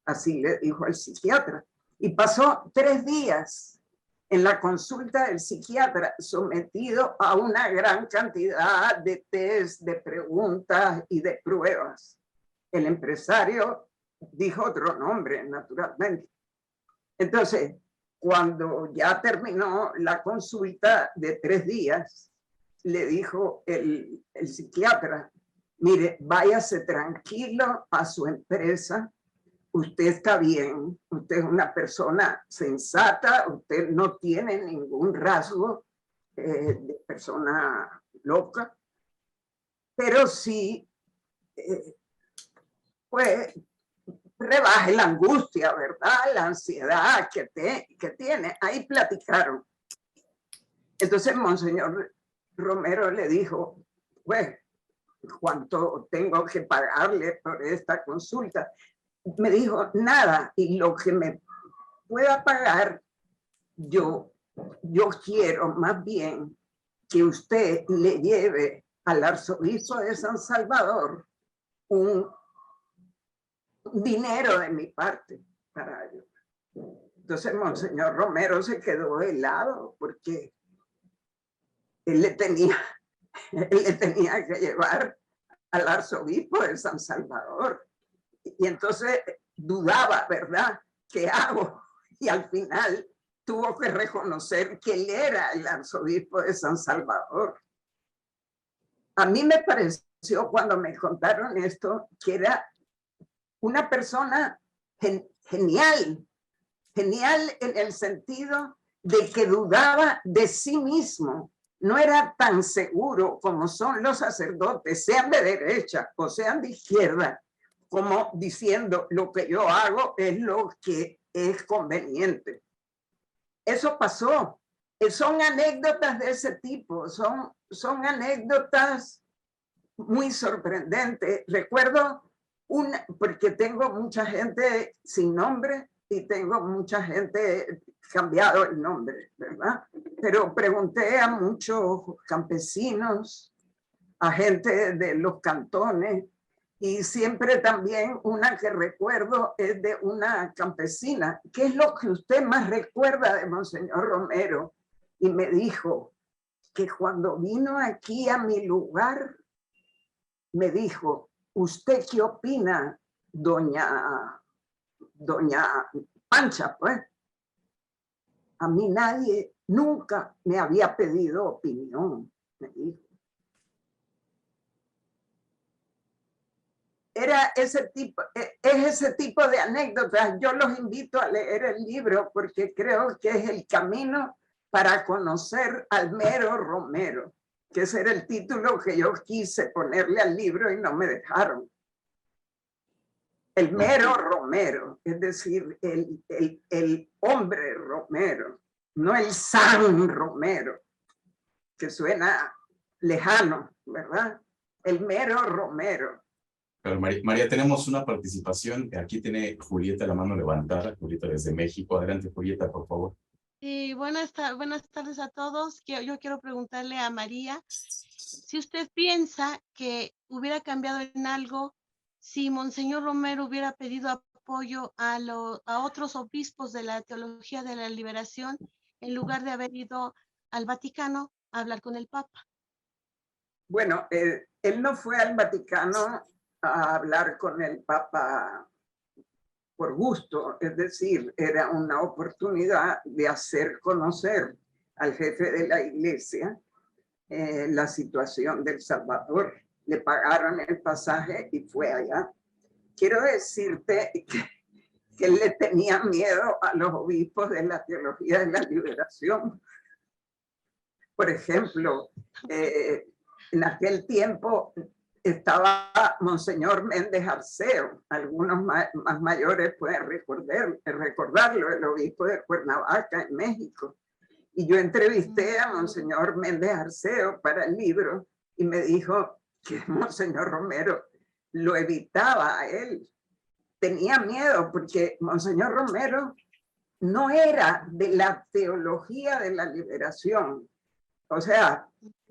Así le dijo al psiquiatra. Y pasó 3 días en la consulta del psiquiatra, sometido a una gran cantidad de test, de preguntas y de pruebas. El empresario dijo otro nombre, naturalmente. Entonces, cuando ya terminó la consulta de 3 días, le dijo el psiquiatra, mire, váyase tranquilo a su empresa, usted está bien, usted es una persona sensata, usted no tiene ningún rasgo de persona loca, pero sí, pues, rebaje la angustia, ¿verdad? La ansiedad que tiene. Ahí platicaron. Entonces, Monseñor Romero le dijo, pues, ¿cuánto tengo que pagarle por esta consulta? Me dijo, nada, y lo que me pueda pagar, yo quiero más bien que usted le lleve al arzobispo de San Salvador un dinero de mi parte para ello. Entonces, Monseñor Romero se quedó helado porque él le tenía que llevar al arzobispo de San Salvador. Y entonces dudaba, ¿verdad? ¿Qué hago? Y al final tuvo que reconocer que él era el arzobispo de San Salvador. A mí me pareció cuando me contaron esto que era una persona genial en el sentido de que dudaba de sí mismo. No era tan seguro como son los sacerdotes, sean de derecha o sean de izquierda, como diciendo lo que yo hago es lo que es conveniente. Eso pasó. Son anécdotas de ese tipo, son anécdotas muy sorprendentes. Recuerdo porque tengo mucha gente sin nombre y tengo mucha gente cambiado el nombre, ¿verdad? Pero pregunté a muchos campesinos, a gente de los cantones, y siempre también una que recuerdo es de una campesina. ¿Qué es lo que usted más recuerda de Monseñor Romero? Y me dijo que cuando vino aquí a mi lugar, me dijo, ¿usted qué opina, doña Pancha? Pues a mí nadie nunca me había pedido opinión, me dijo. Es ese tipo de anécdotas. Yo los invito a leer el libro porque creo que es el camino para conocer al mero Romero, que ese era el título que yo quise ponerle al libro y no me dejaron. El mero Romero, es decir, el hombre Romero, no el San Romero, que suena lejano, ¿verdad? El mero Romero. Pero María, tenemos una participación. Aquí tiene Julieta la mano levantada. Julieta desde México. Adelante, Julieta, por favor. Sí, buenas tardes a todos. Yo quiero preguntarle a María si usted piensa que hubiera cambiado en algo si Monseñor Romero hubiera pedido apoyo a otros obispos de la teología de la liberación en lugar de haber ido al Vaticano a hablar con el Papa. Bueno, él no fue al Vaticano a hablar con el Papa por gusto, es decir, era una oportunidad de hacer conocer al jefe de la iglesia la situación del Salvador. Le pagaron el pasaje y fue allá. Quiero decirte que él le tenía miedo a los obispos de la teología de la liberación. Por ejemplo, en aquel tiempo estaba Monseñor Méndez Arceo, algunos más mayores pueden recordarlo, el obispo de Cuernavaca en México. Y yo entrevisté a Monseñor Méndez Arceo para el libro y me dijo que Monseñor Romero lo evitaba a él. Tenía miedo porque Monseñor Romero no era de la teología de la liberación. O sea,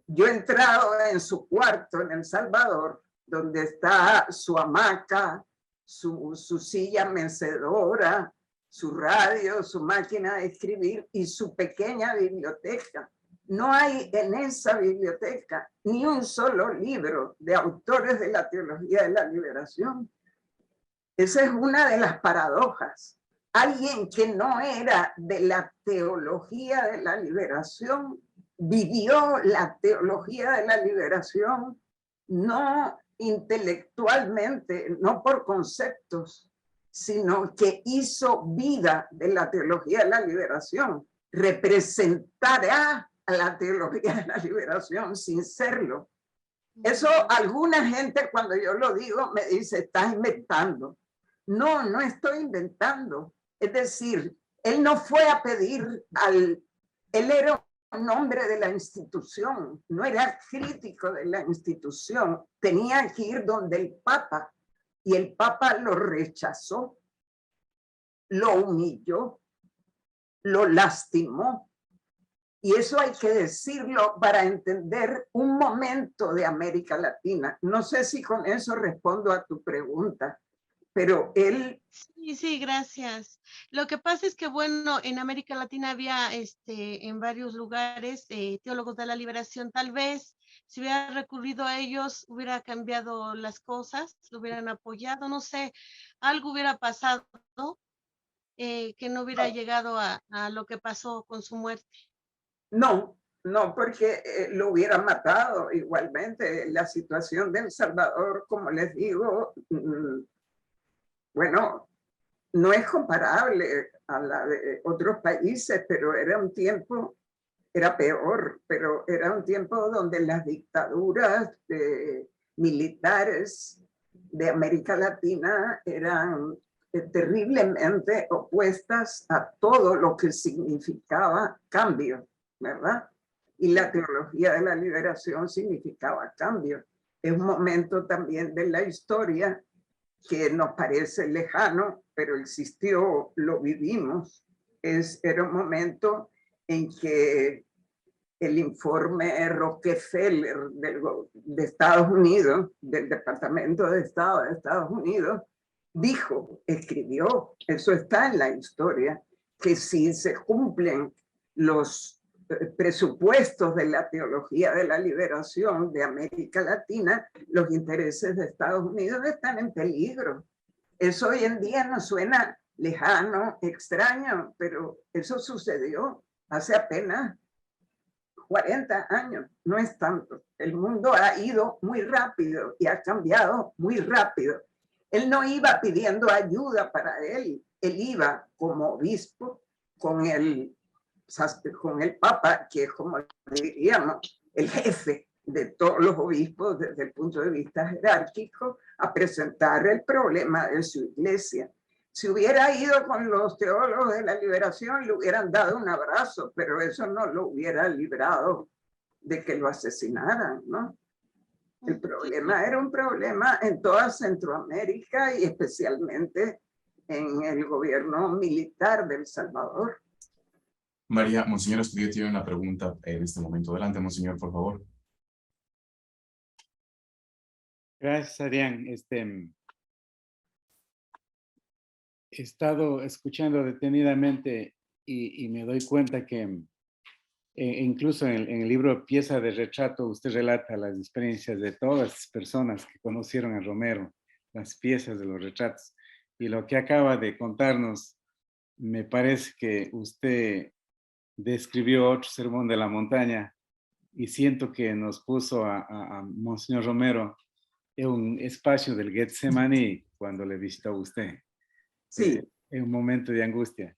yo he entrado en su cuarto en El Salvador, donde está su hamaca, su silla mecedora, su radio, su máquina de escribir y su pequeña biblioteca. No hay en esa biblioteca ni un solo libro de autores de la teología de la liberación. Esa es una de las paradojas. alguien que no era de la teología de la liberación, vivió la teología de la liberación no intelectualmente, no por conceptos, sino que hizo vida de la teología de la liberación, representará a la teología de la liberación sin serlo. Eso alguna gente cuando yo lo digo me dice, estás inventando. No, no estoy inventando. Es decir, él no fue a pedir él era un hombre de la institución, no era crítico de la institución, tenía que ir donde el Papa y el Papa lo rechazó, lo humilló, lo lastimó. Y eso hay que decirlo para entender un momento de América Latina. No sé si con eso respondo a tu pregunta, pero él... Sí, gracias. Lo que pasa es que, bueno, en América Latina había en varios lugares teólogos de la liberación. Tal vez si hubiera recurrido a ellos, hubiera cambiado las cosas, lo hubieran apoyado, no sé, algo hubiera pasado que no hubiera llegado a lo que pasó con su muerte. No, no, porque lo hubiera matado igualmente. La situación de El Salvador, como les digo, bueno, no es comparable a la de otros países, pero era un tiempo, era peor, pero era un tiempo donde las dictaduras militares de América Latina eran terriblemente opuestas a todo lo que significaba cambio, ¿verdad? Y la teología de la liberación significaba cambio. Es un momento también de la historia que nos parece lejano, pero existió, lo vivimos. Era un momento en que el informe Rockefeller de Estados Unidos, del Departamento de Estado de Estados Unidos, escribió, eso está en la historia, que si se cumplen los presupuestos de la teología de la liberación de América Latina, los intereses de Estados Unidos están en peligro. Eso hoy en día nos suena lejano, extraño, pero eso sucedió hace apenas 40 años, no es tanto. El mundo ha ido muy rápido y ha cambiado muy rápido. Él no iba pidiendo ayuda para él iba como obispo con el Papa, que es como diríamos el jefe de todos los obispos desde el punto de vista jerárquico, a presentar el problema de su iglesia. Si hubiera ido con los teólogos de la liberación, le hubieran dado un abrazo, pero eso no lo hubiera librado de que lo asesinaran, ¿no? El problema era un problema en toda Centroamérica y especialmente en el gobierno militar de El Salvador. María, Monseñor Astudillo tiene una pregunta en este momento. Adelante, Monseñor, por favor. Gracias, Adrián. He estado escuchando detenidamente y me doy cuenta que incluso en el libro Pieza de Retrato usted relata las experiencias de todas las personas que conocieron a Romero, las piezas de los retratos. Y lo que acaba de contarnos, me parece que usted describió otro sermón de la montaña y siento que nos puso a Monseñor Romero en un espacio del Getsemaní cuando le visitó a usted. Sí. En un momento de angustia.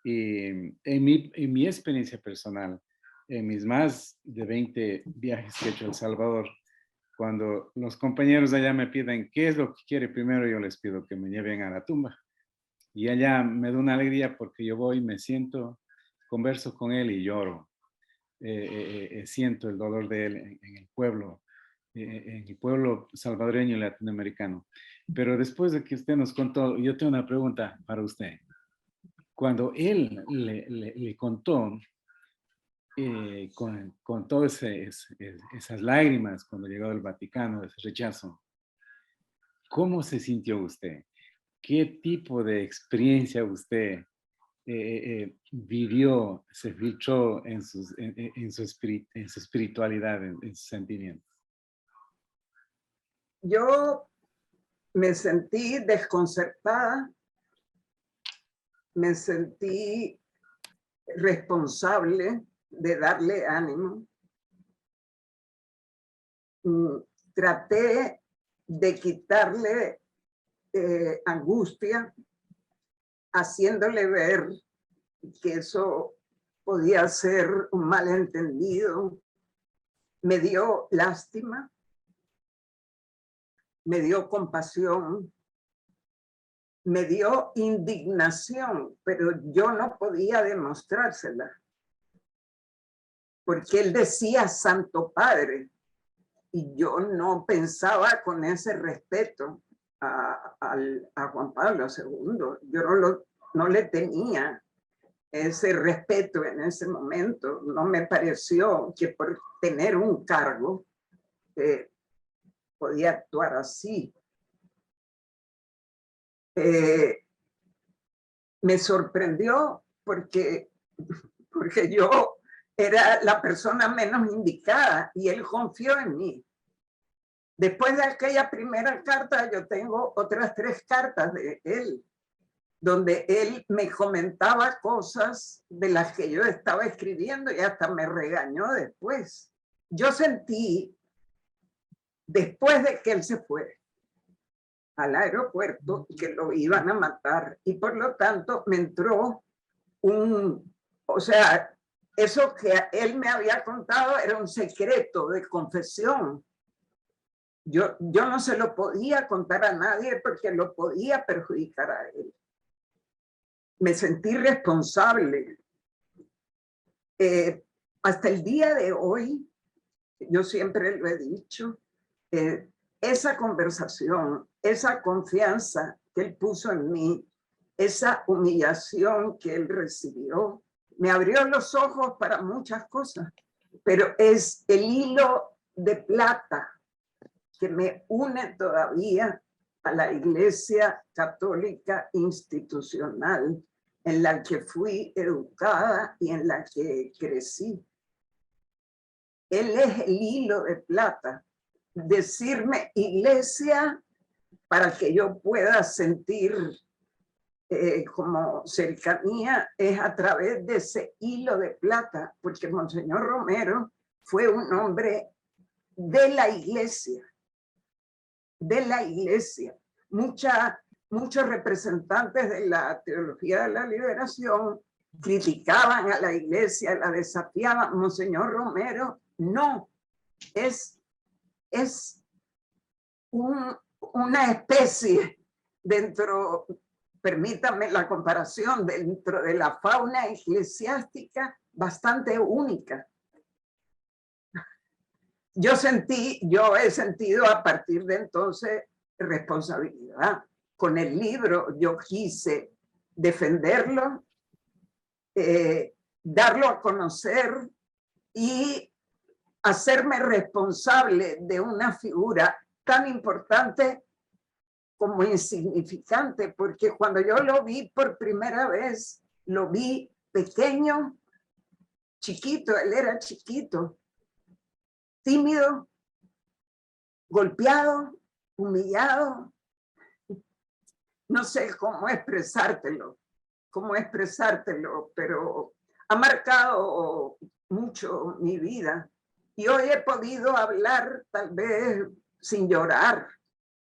Y en mi experiencia personal, en mis más de 20 viajes que he hecho a El Salvador, cuando los compañeros allá me piden qué es lo que quiere primero, yo les pido que me lleven a la tumba. Y allá me da una alegría porque yo voy, me siento, converso con él y lloro. Siento el dolor de él en el pueblo salvadoreño y latinoamericano. Pero después de que usted nos contó, yo tengo una pregunta para usted. Cuando él le contó con todas esas lágrimas cuando llegó del Vaticano, ese rechazo, ¿cómo se sintió usted? ¿Qué tipo de experiencia usted vivió, se filtró en su espiritualidad, en sus sentimientos? Yo me sentí desconcertada me sentí responsable de darle ánimo. Traté de quitarle angustia, haciéndole ver que eso podía ser un malentendido. Me dio lástima, me dio compasión, me dio indignación, pero yo no podía demostrársela, porque él decía Santo Padre, y yo no pensaba con ese respeto a Juan Pablo II. Yo no le tenía ese respeto en ese momento. No me pareció que por tener un cargo podía actuar así. Me sorprendió porque yo era la persona menos indicada y él confió en mí. Después de aquella primera carta, yo tengo otras 3 cartas de él, donde él me comentaba cosas de las que yo estaba escribiendo y hasta me regañó después. Yo sentí, después de que él se fue al aeropuerto, que lo iban a matar, y por lo tanto me entró o sea, eso que él me había contado era un secreto de confesión. Yo no se lo podía contar a nadie porque lo podía perjudicar a él. Me sentí responsable. Hasta el día de hoy, yo siempre lo he dicho, esa conversación, esa confianza que él puso en mí, esa humillación que él recibió, me abrió los ojos para muchas cosas, pero es el hilo de plata que me une todavía a la Iglesia Católica institucional en la que fui educada y en la que crecí. Él es el hilo de plata. Decirme iglesia para que yo pueda sentir como cercanía es a través de ese hilo de plata, porque Monseñor Romero fue un hombre de la iglesia. De la iglesia. Muchos representantes de la teología de la liberación criticaban a la iglesia, la desafiaban. Monseñor Romero, no, es una especie dentro, permítame la comparación, dentro de la fauna eclesiástica bastante única. Yo he sentido a partir de entonces responsabilidad. Con el libro yo quise defenderlo, darlo a conocer y hacerme responsable de una figura tan importante como insignificante, porque cuando yo lo vi por primera vez, lo vi pequeño, chiquito, él era chiquito, tímido, golpeado, humillado. No sé cómo expresártelo, pero ha marcado mucho mi vida. Y hoy he podido hablar tal vez sin llorar.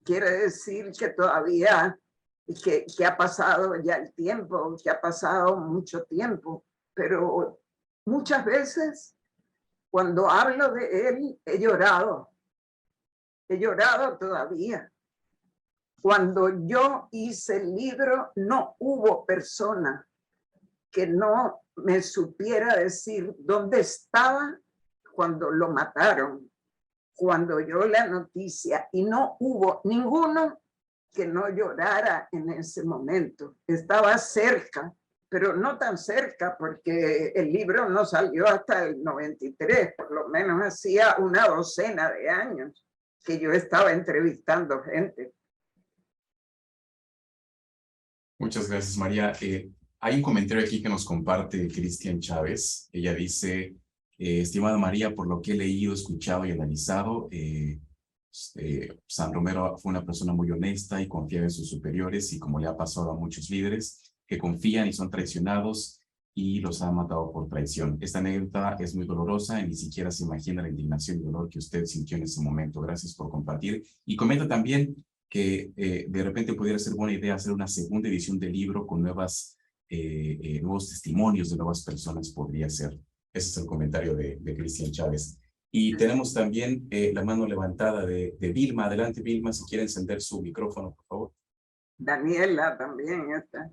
Quiere decir que todavía, que ha pasado ya el tiempo, que ha pasado mucho tiempo, pero muchas veces cuando hablo de él he llorado todavía. Cuando yo hice el libro no hubo persona que no me supiera decir dónde estaba cuando lo mataron, cuando oyó la noticia, y no hubo ninguno que no llorara en ese momento. Estaba cerca, pero no tan cerca porque el libro no salió hasta el 93, por lo menos hacía una docena de años que yo estaba entrevistando gente. Muchas gracias, María. Hay un comentario aquí que nos comparte Cristian Chávez. Ella dice, estimada María, por lo que he leído, escuchado y analizado, San Romero fue una persona muy honesta y confiaba en sus superiores, y como le ha pasado a muchos líderes, que confían y son traicionados y los ha matado por traición. Esta anécdota es muy dolorosa y ni siquiera se imagina la indignación y dolor que usted sintió en ese momento. Gracias por compartir. Y comenta también que de repente pudiera ser buena idea hacer una segunda edición del libro con nuevos testimonios de nuevas personas, podría ser. Ese es el comentario de Cristian Chávez. Y tenemos también la mano levantada de Vilma. Adelante, Vilma, si quiere encender su micrófono, por favor. Daniela también está.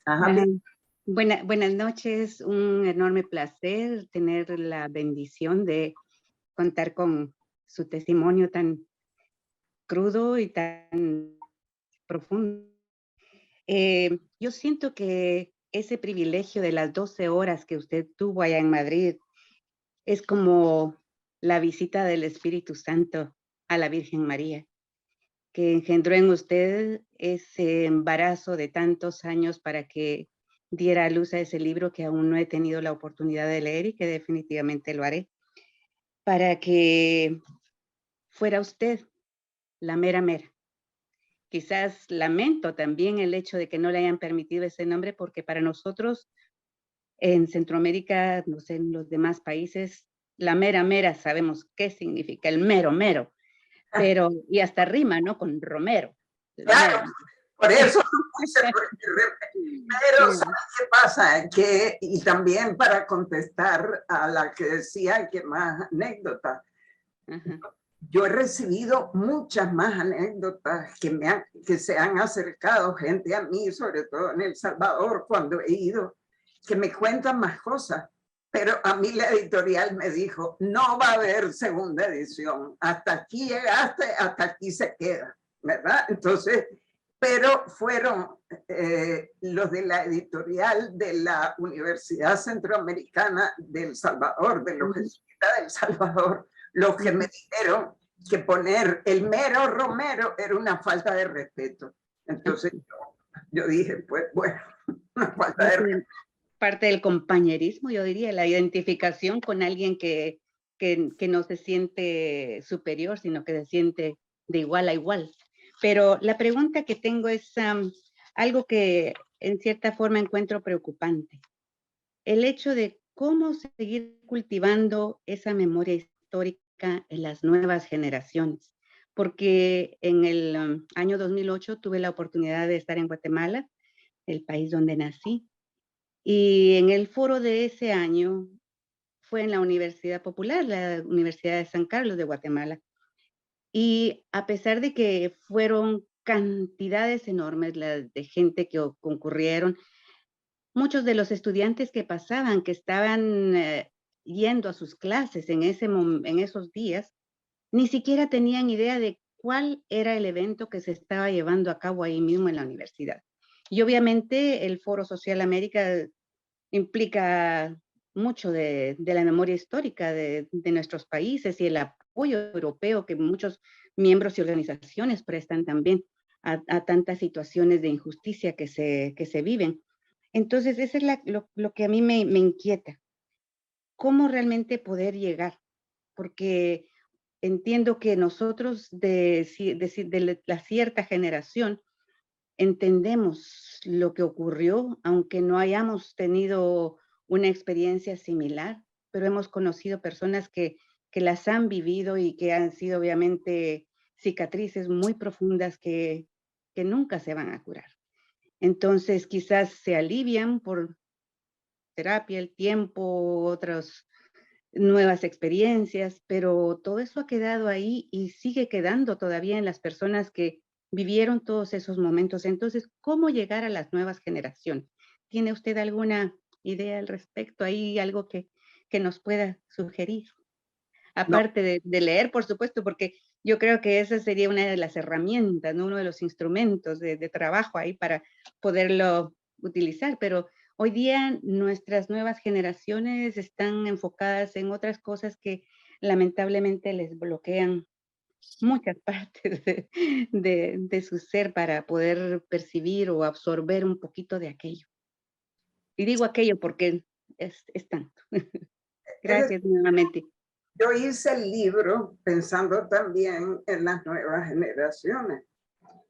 Ajá. Buenas noches, un enorme placer tener la bendición de contar con su testimonio tan crudo y tan profundo. Yo siento que ese privilegio de las 12 horas que usted tuvo allá en Madrid es como la visita del Espíritu Santo a la Virgen María, que engendró en usted ese embarazo de tantos años para que diera a luz a ese libro que aún no he tenido la oportunidad de leer y que definitivamente lo haré, para que fuera usted la mera mera. Quizás lamento también el hecho de que no le hayan permitido ese nombre, porque para nosotros en Centroamérica, no sé, en los demás países, la mera mera sabemos qué significa, el mero mero, pero, y hasta rima, ¿no? Con Romero. Claro, por eso. Pero ¿sabes qué pasa? Que, y también para contestar a la que decía que más anécdotas, yo he recibido muchas más anécdotas que se han acercado gente a mí, sobre todo en El Salvador, cuando he ido, que me cuentan más cosas. Pero a mí la editorial me dijo, no va a haber segunda edición, hasta aquí llegaste, hasta aquí se queda, ¿verdad? Entonces, pero fueron los de la editorial de la Universidad Centroamericana de El Salvador, de los jesuitas de El Salvador, los que me dijeron que poner el mero Romero era una falta de respeto. Entonces yo dije, pues bueno, una falta de respeto. Parte del compañerismo, yo diría, la identificación con alguien que no se siente superior, sino que se siente de igual a igual. Pero la pregunta que tengo es algo que en cierta forma encuentro preocupante. El hecho de cómo seguir cultivando esa memoria histórica en las nuevas generaciones. Porque en el año 2008 tuve la oportunidad de estar en Guatemala, el país donde nací. Y en el foro de ese año fue en la Universidad Popular, la Universidad de San Carlos de Guatemala. Y a pesar de que fueron cantidades enormes las de gente que concurrieron, muchos de los estudiantes que pasaban, que estaban yendo a sus clases en esos días, ni siquiera tenían idea de cuál era el evento que se estaba llevando a cabo ahí mismo en la universidad. Y obviamente el Foro Social América implica mucho de la memoria histórica de nuestros países y el apoyo europeo que muchos miembros y organizaciones prestan también a tantas situaciones de injusticia que se viven. Entonces, eso es lo que a mí me inquieta. ¿Cómo realmente poder llegar? Porque entiendo que nosotros de la cierta generación entendemos lo que ocurrió, aunque no hayamos tenido una experiencia similar, pero hemos conocido personas que las han vivido y que han sido obviamente cicatrices muy profundas que nunca se van a curar. Entonces quizás se alivian por terapia, el tiempo, otras nuevas experiencias, pero todo eso ha quedado ahí y sigue quedando todavía en las personas que vivieron todos esos momentos. Entonces, ¿cómo llegar a las nuevas generaciones? ¿Tiene usted alguna idea al respecto? ¿Hay algo que nos pueda sugerir? Aparte de leer, por supuesto, porque yo creo que esa sería una de las herramientas, ¿no? Uno de los instrumentos de trabajo ahí para poderlo utilizar, pero hoy día nuestras nuevas generaciones están enfocadas en otras cosas que lamentablemente les bloquean muchas partes de su ser para poder percibir o absorber un poquito de aquello. Y digo aquello porque es tanto. Gracias nuevamente. Yo hice el libro pensando también en las nuevas generaciones.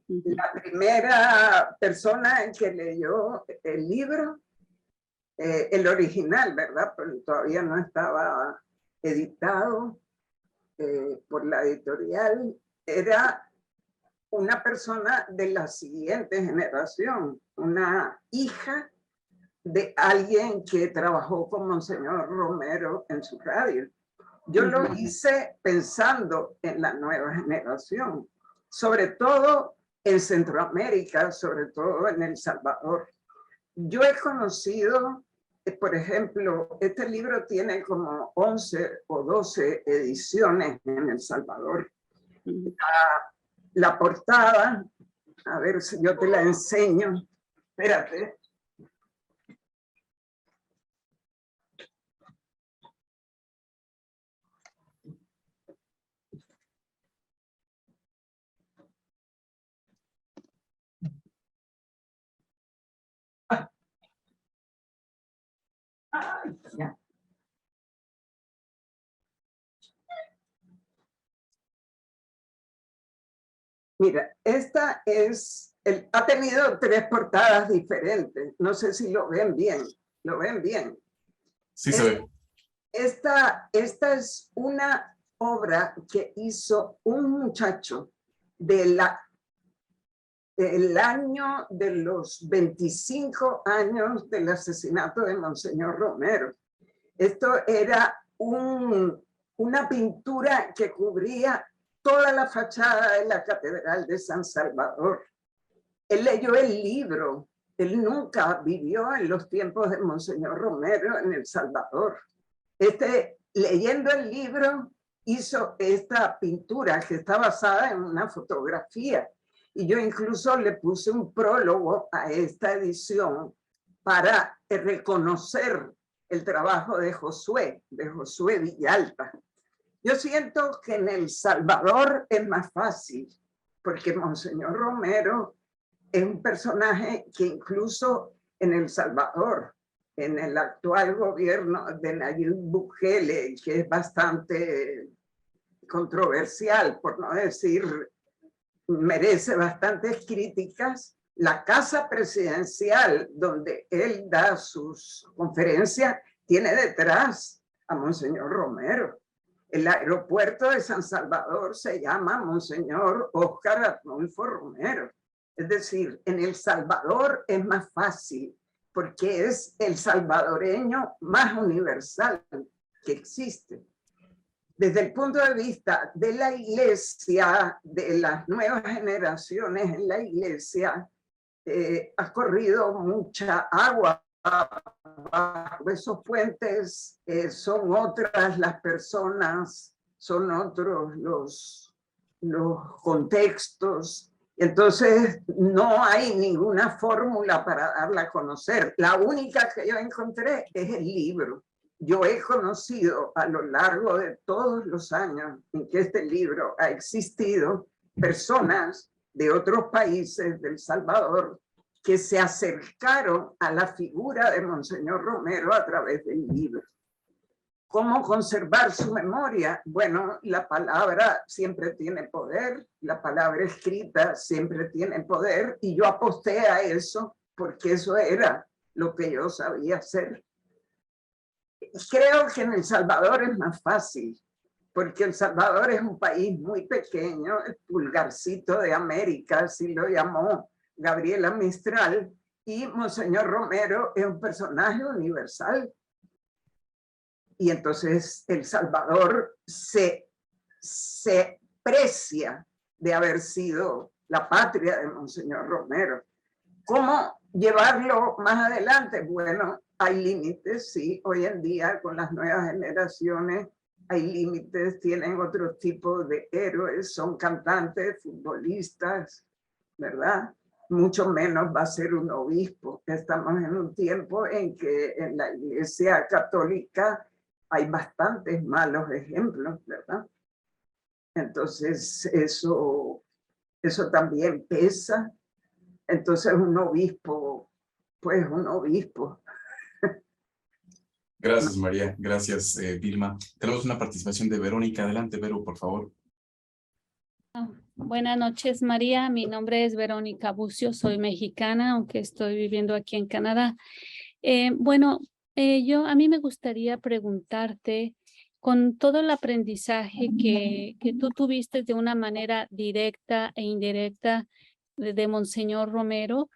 La primera persona que leyó el libro, el original, ¿verdad? Pero todavía no estaba editado por la editorial, era una persona de la siguiente generación, una hija de alguien que trabajó con Monseñor Romero en su radio. Yo lo hice pensando en la nueva generación, sobre todo en Centroamérica, sobre todo en El Salvador. Yo he conocido, por ejemplo, este libro tiene como 11 o 12 ediciones en El Salvador. La portada, a ver si yo te la enseño, espérate. Ay, ya. Mira, esta es, ha tenido 3 portadas diferentes. No sé si lo ven bien. ¿Lo ven bien? Sí, se ve. Esta es una obra que hizo un muchacho del año de los 25 años del asesinato de Monseñor Romero. Esto era una pintura que cubría toda la fachada de la Catedral de San Salvador. Él leyó el libro. Él nunca vivió en los tiempos de Monseñor Romero en El Salvador. Leyendo el libro, hizo esta pintura que está basada en una fotografía. Y yo incluso le puse un prólogo a esta edición para reconocer el trabajo de Josué Villalta. Yo siento que en El Salvador es más fácil, porque Monseñor Romero es un personaje que incluso en El Salvador, en el actual gobierno de Nayib Bukele, que es bastante controversial, por no decir, merece bastantes críticas, la casa presidencial donde él da sus conferencias tiene detrás a Monseñor Romero. El aeropuerto de San Salvador se llama Monseñor Óscar Arnulfo Romero. Es decir, en El Salvador es más fácil porque es el salvadoreño más universal que existe. Desde el punto de vista de la iglesia, de las nuevas generaciones en la iglesia, ha corrido mucha agua bajo esos puentes, son otras las personas, son otros los contextos. Entonces no hay ninguna fórmula para darla a conocer. La única que yo encontré es el libro. Yo he conocido a lo largo de todos los años en que este libro ha existido personas de otros países del Salvador que se acercaron a la figura de Monseñor Romero a través del libro. ¿Cómo conservar su memoria? Bueno, la palabra siempre tiene poder, la palabra escrita siempre tiene poder, y yo aposté a eso porque eso era lo que yo sabía hacer. Creo que en El Salvador es más fácil, porque El Salvador es un país muy pequeño, el pulgarcito de América, así lo llamó Gabriela Mistral, y Monseñor Romero es un personaje universal. Y entonces El Salvador se precia de haber sido la patria de Monseñor Romero. ¿Cómo llevarlo más adelante? Bueno, hay límites, sí, hoy en día con las nuevas generaciones hay límites, tienen otro tipo de héroes, son cantantes, futbolistas, ¿verdad? Mucho menos va a ser un obispo. Estamos en un tiempo en que en la Iglesia Católica hay bastantes malos ejemplos, ¿verdad? Entonces eso también pesa. Entonces un obispo, pues un obispo. Gracias, María. Gracias, Vilma. Tenemos una participación de Verónica. Adelante, Vero, por favor. Buenas noches, María. Mi nombre es Verónica Bucio, soy mexicana, aunque estoy viviendo aquí en Canadá. A mí me gustaría preguntarte, con todo el aprendizaje que tú tuviste de una manera directa e indirecta de Monseñor Romero,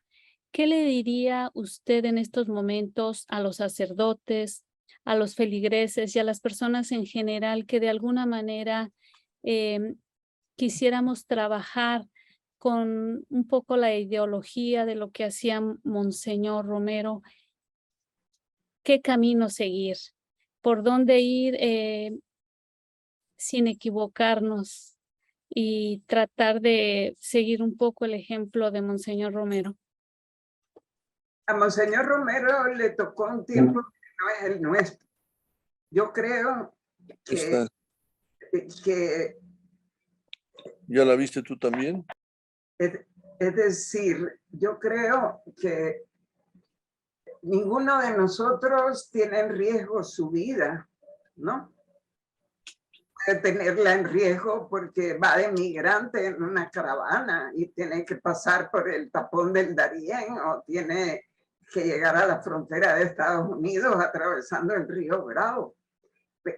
¿qué le diría usted en estos momentos a los sacerdotes, a los feligreses y a las personas en general que de alguna manera quisiéramos trabajar con un poco la ideología de lo que hacía Monseñor Romero? ¿Qué camino seguir? ¿Por dónde ir sin equivocarnos y tratar de seguir un poco el ejemplo de Monseñor Romero? A Monseñor Romero le tocó un tiempo que no es el nuestro. Yo creo que ¿Ya la viste tú también? Es decir, yo creo que ninguno de nosotros tiene en riesgo su vida, ¿no? Puede tenerla en riesgo porque va de migrante en una caravana y tiene que pasar por el tapón del Darién o tiene que llegar a la frontera de Estados Unidos atravesando el río Bravo.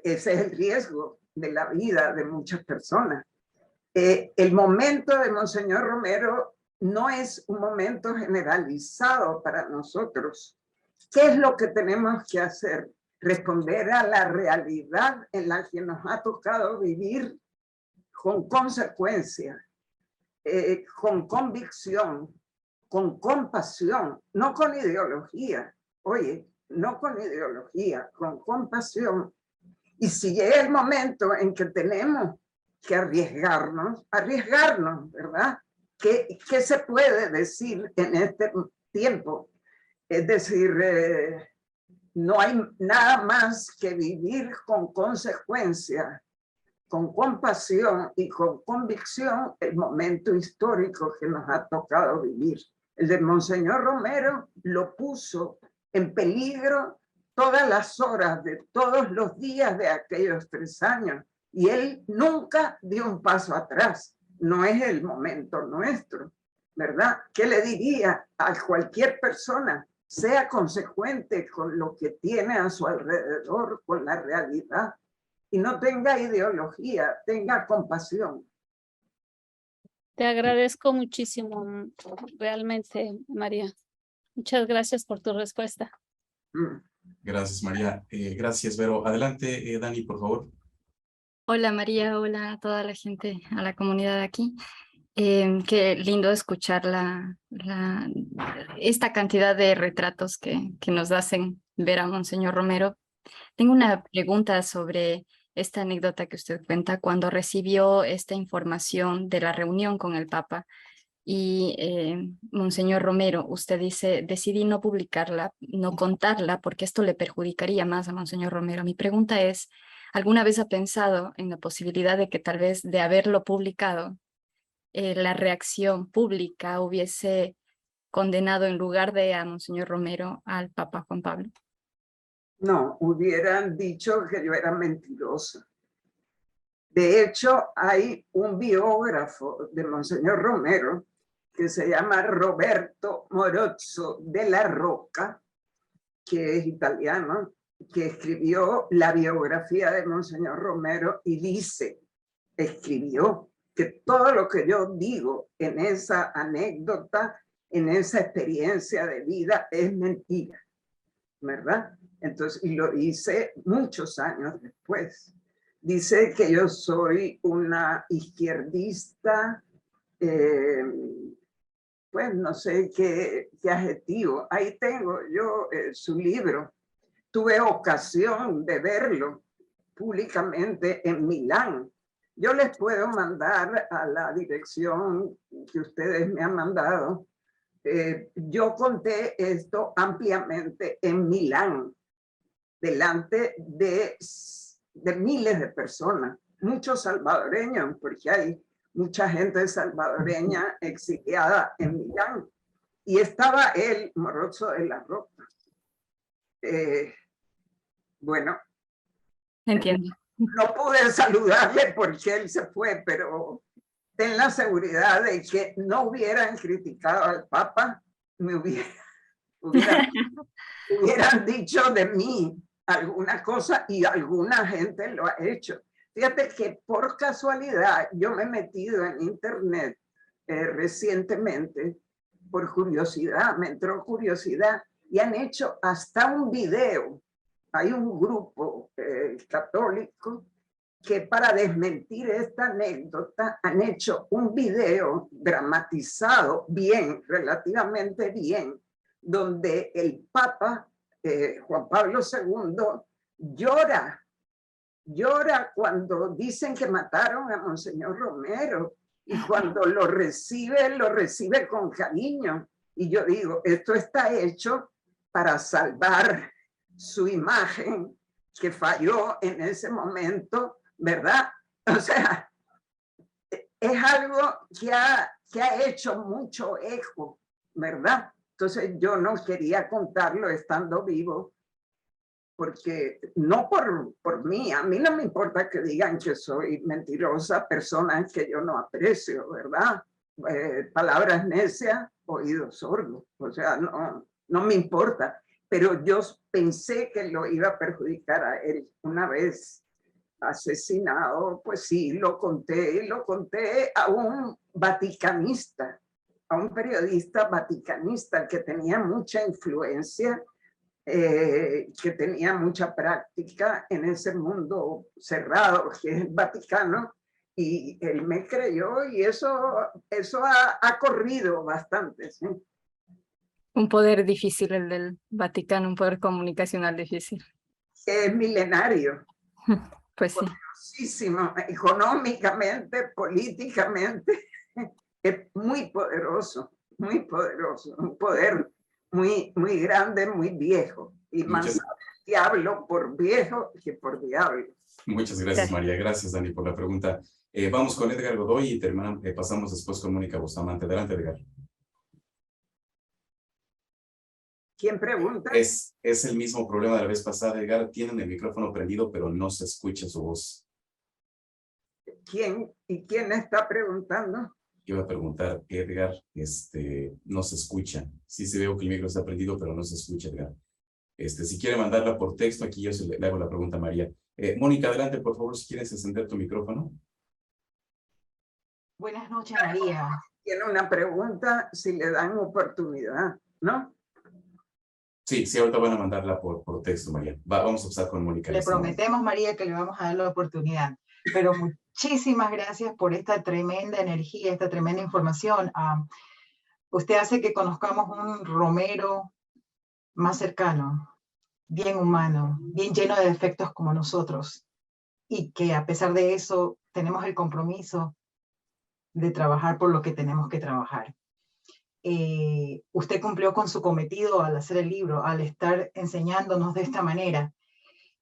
Ese es el riesgo de la vida de muchas personas. El momento de Monseñor Romero no es un momento generalizado para nosotros. ¿Qué es lo que tenemos que hacer? Responder a la realidad en la que nos ha tocado vivir con consecuencia, con convicción, con compasión, no con ideología. Oye, no con ideología, con compasión. Y si llega el momento en que tenemos que arriesgarnos, ¿verdad? ¿Qué se puede decir en este tiempo? Es decir, no hay nada más que vivir con consecuencia, con compasión y con convicción el momento histórico que nos ha tocado vivir. El de Monseñor Romero lo puso en peligro todas las horas de todos los días de aquellos 3 años. Y él nunca dio un paso atrás. No es el momento nuestro, ¿verdad? ¿Qué le diría a cualquier persona? Sea consecuente con lo que tiene a su alrededor, con la realidad. Y no tenga ideología, tenga compasión. Te agradezco muchísimo, realmente, María. Muchas gracias por tu respuesta. Gracias, María. Gracias, Vero. Adelante, Dani, por favor. Hola María, hola a toda la gente, a la comunidad aquí. Qué lindo escuchar esta cantidad de retratos que nos hacen ver a Monseñor Romero. Tengo una pregunta sobre esta anécdota que usted cuenta cuando recibió esta información de la reunión con el Papa. Y Monseñor Romero, usted dice, decidí no publicarla, no contarla, porque esto le perjudicaría más a Monseñor Romero. Mi pregunta es, ¿alguna vez ha pensado en la posibilidad de que tal vez de haberlo publicado, la reacción pública hubiese condenado en lugar de a Monseñor Romero al Papa Juan Pablo? No, hubieran dicho que yo era mentirosa. De hecho, hay un biógrafo de Monseñor Romero que se llama Roberto Morozzo de la Rocca, que es italiano, que escribió la biografía de Monseñor Romero y escribió que todo lo que yo digo en esa anécdota, en esa experiencia de vida, es mentira, ¿verdad? Entonces, y lo hice muchos años después. Dice que yo soy una izquierdista, pues no sé qué adjetivo. Ahí tengo yo su libro. Tuve ocasión de verlo públicamente en Milán. Yo les puedo mandar a la dirección que ustedes me han mandado. Yo conté esto ampliamente en Milán, delante de miles de personas, muchos salvadoreños, porque hay mucha gente salvadoreña exiliada en Milán. Y estaba él, Morozzo de la Rocca. Bueno. Entiendo. No pude saludarle porque él se fue, pero ten la seguridad de que no hubieran criticado al Papa, me hubieran dicho de mí alguna cosa y alguna gente lo ha hecho. Fíjate que por casualidad yo me he metido en internet recientemente por curiosidad, me entró curiosidad y han hecho hasta un video. Hay un grupo católico que para desmentir esta anécdota han hecho un video dramatizado bien, relativamente bien, donde el Papa Juan Pablo II llora cuando dicen que mataron a Monseñor Romero y cuando lo recibe con cariño. Y yo digo, esto está hecho para salvar su imagen que falló en ese momento, ¿verdad? O sea, es algo que ha hecho mucho eco, ¿verdad? Entonces yo no quería contarlo estando vivo, porque no por mí, a mí no me importa que digan que soy mentirosa, personas que yo no aprecio, ¿verdad? Palabras necias, oídos sordos, o sea, no me importa, pero yo pensé que lo iba a perjudicar a él. Una vez asesinado, pues sí, lo conté a un vaticanista, a un periodista vaticanista que tenía mucha influencia, que tenía mucha práctica en ese mundo cerrado que es el Vaticano, y él me creyó y eso ha corrido bastante, ¿sí? Un poder difícil el del Vaticano, un poder comunicacional difícil. Es milenario. Pues sí. Poderosísimo, económicamente, políticamente, es muy poderoso, un poder muy grande, muy viejo, y más diablo por viejo que por diablo. Muchas gracias, María. Gracias, Dani, por la pregunta. Vamos con Edgar Godoy y pasamos después con Mónica Bustamante. Adelante, Edgar. ¿Quién pregunta? Es el mismo problema de la vez pasada, Edgar. Tienen el micrófono prendido, pero no se escucha su voz. ¿Quién está preguntando? Yo iba a preguntar, Edgar, no se escucha. Sí se veo que el micro está prendido, pero no se escucha, Edgar. Si quiere mandarla por texto, aquí yo le hago la pregunta a María. Mónica, adelante, por favor, si quieres encender tu micrófono. Buenas noches, María. Tiene una pregunta, si le dan oportunidad, ¿no? Sí, ahorita van a mandarla por texto, María. Vamos a empezar con Mónica. Le prometemos, María, que le vamos a dar la oportunidad. Pero muchísimas gracias por esta tremenda energía, esta tremenda información. Usted hace que conozcamos un Romero más cercano, bien humano, bien lleno de defectos como nosotros, y que a pesar de eso tenemos el compromiso de trabajar por lo que tenemos que trabajar. Usted cumplió con su cometido al hacer el libro, al estar enseñándonos de esta manera.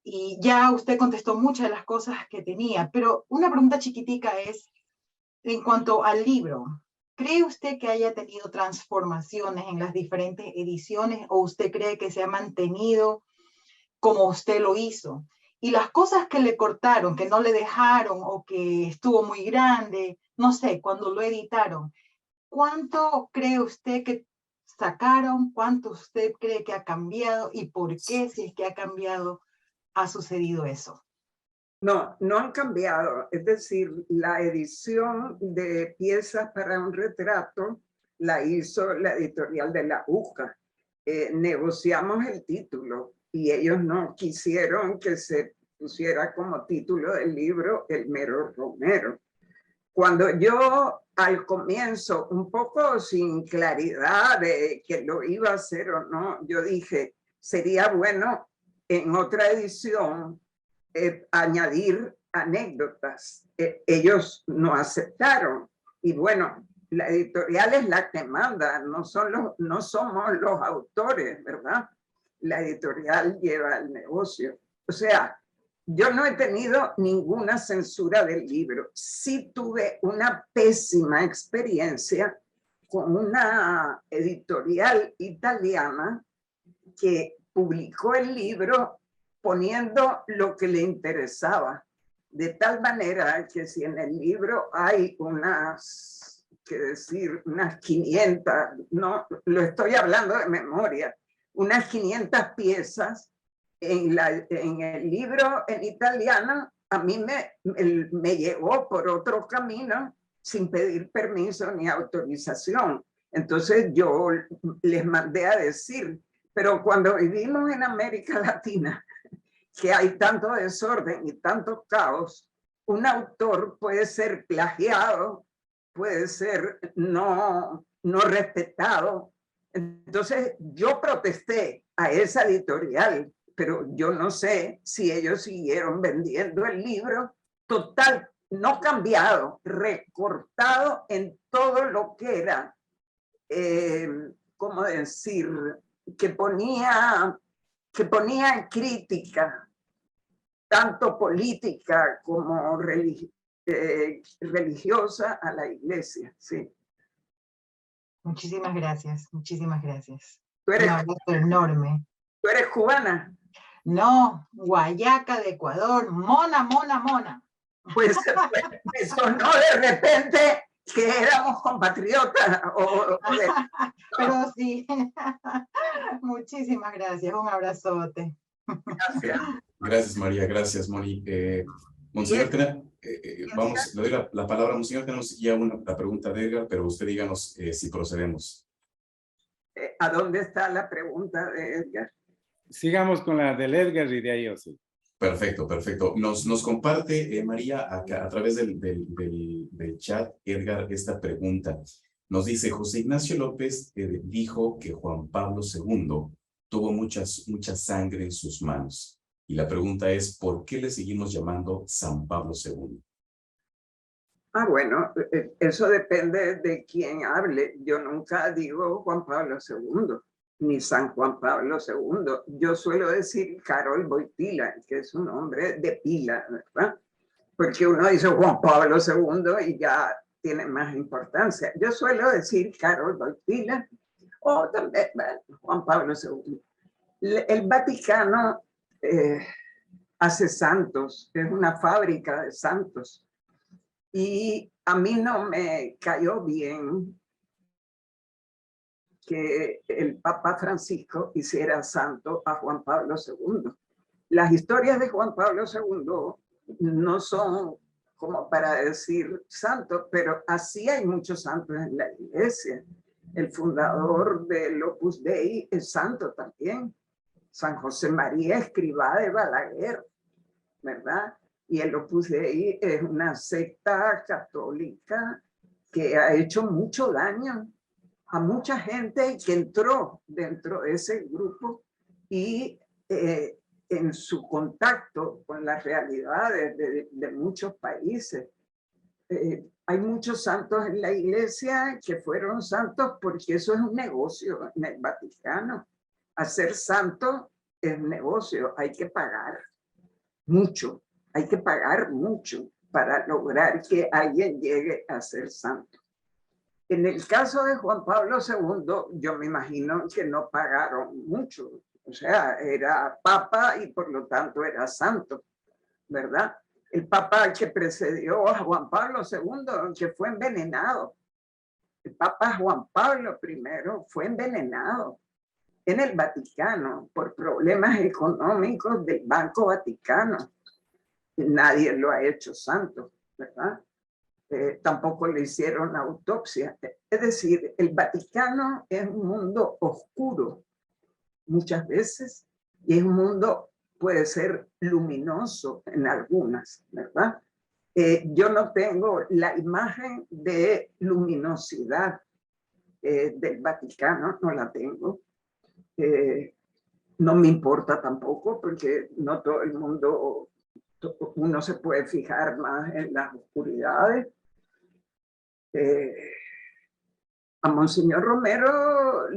Y ya usted contestó muchas de las cosas que tenía, pero una pregunta chiquitica es, en cuanto al libro, ¿cree usted que haya tenido transformaciones en las diferentes ediciones o usted cree que se ha mantenido como usted lo hizo? Y las cosas que le cortaron, que no le dejaron o que estuvo muy grande, no sé, cuando lo editaron, ¿cuánto cree usted que sacaron? ¿Cuánto usted cree que ha cambiado? ¿Y por qué, si es que ha cambiado, ha sucedido eso? No han cambiado. Es decir, la edición de Piezas para un retrato la hizo la editorial de la UCA. Negociamos el título y ellos no quisieron que se pusiera como título del libro El Mero Romero. Cuando yo al comienzo, un poco sin claridad de que lo iba a hacer o no, yo dije, sería bueno en otra edición añadir anécdotas. Ellos no aceptaron. Y bueno, la editorial es la que manda, no somos los autores, ¿verdad? La editorial lleva el negocio. O sea, yo no he tenido ninguna censura del libro. Sí tuve una pésima experiencia con una editorial italiana que publicó el libro poniendo lo que le interesaba. de tal manera que si en el libro hay unas, que decir, unas 500, no, lo estoy hablando de memoria, unas 500 piezas, en el libro en italiano, a mí me llegó por otro camino sin pedir permiso ni autorización. Entonces yo les mandé a decir, pero cuando vivimos en América Latina, que hay tanto desorden y tanto caos, un autor puede ser plagiado, puede ser no respetado. Entonces yo protesté a esa editorial, pero yo no sé si ellos siguieron vendiendo el libro total, no cambiado, recortado en todo lo que era, ¿cómo decir? Que ponía crítica, tanto política como religiosa a la iglesia, sí. Muchísimas gracias, muchísimas gracias. ¿Tú eres, un abrazo enorme. ¿Tú eres cubana? No, Guayaca de Ecuador, mona, mona, mona. Pues me sonó de repente que éramos compatriotas. Pero sí, muchísimas gracias, un abrazote. Gracias. Gracias, María, gracias, Moni. Monseñor, vamos, le doy la palabra. Monseñor, tenemos ya la pregunta de Edgar, pero usted díganos si procedemos. ¿A dónde está la pregunta de Edgar? Sigamos con la del Edgar y de ahí yo sí. Perfecto, perfecto. Nos comparte, María, a través del chat, Edgar, esta pregunta. Nos dice, José Ignacio López dijo que Juan Pablo II tuvo mucha sangre en sus manos. Y la pregunta es, ¿por qué le seguimos llamando San Pablo II? Ah, bueno, eso depende de quién hable. Yo nunca digo Juan Pablo II, ni San Juan Pablo II. Yo suelo decir Karol Wojtyła, que es un nombre de pila, ¿verdad? Porque uno dice Juan Pablo II y ya tiene más importancia. Yo suelo decir Karol Wojtyła o también Juan Pablo II. El Vaticano hace santos, es una fábrica de santos. Y a mí no me cayó bien que el Papa Francisco hiciera santo a Juan Pablo II. Las historias de Juan Pablo II no son como para decir santo, pero así hay muchos santos en la iglesia. El fundador del Opus Dei es santo también. San José María Escrivá de Balaguer, ¿verdad? Y el Opus Dei es una secta católica que ha hecho mucho daño a mucha gente que entró dentro de ese grupo y en su contacto con las realidades de muchos países. Hay muchos santos en la iglesia que fueron santos porque eso es un negocio en el Vaticano. Hacer santo es un negocio, hay que pagar mucho. Hay que pagar mucho para lograr que alguien llegue a ser santo. En el caso de Juan Pablo II, yo me imagino que no pagaron mucho. O sea, era papa y por lo tanto era santo, ¿verdad? El papa que precedió a Juan Pablo II, que fue envenenado. El papa Juan Pablo I fue envenenado en el Vaticano por problemas económicos del Banco Vaticano. Nadie lo ha hecho santo, ¿verdad? Tampoco le hicieron autopsia. Es decir, el Vaticano es un mundo oscuro muchas veces y es un mundo, puede ser luminoso en algunas, ¿verdad? Yo no tengo la imagen de luminosidad del Vaticano, no la tengo. No me importa tampoco porque no todo el mundo... Uno se puede fijar más en las oscuridades. A Monseñor Romero,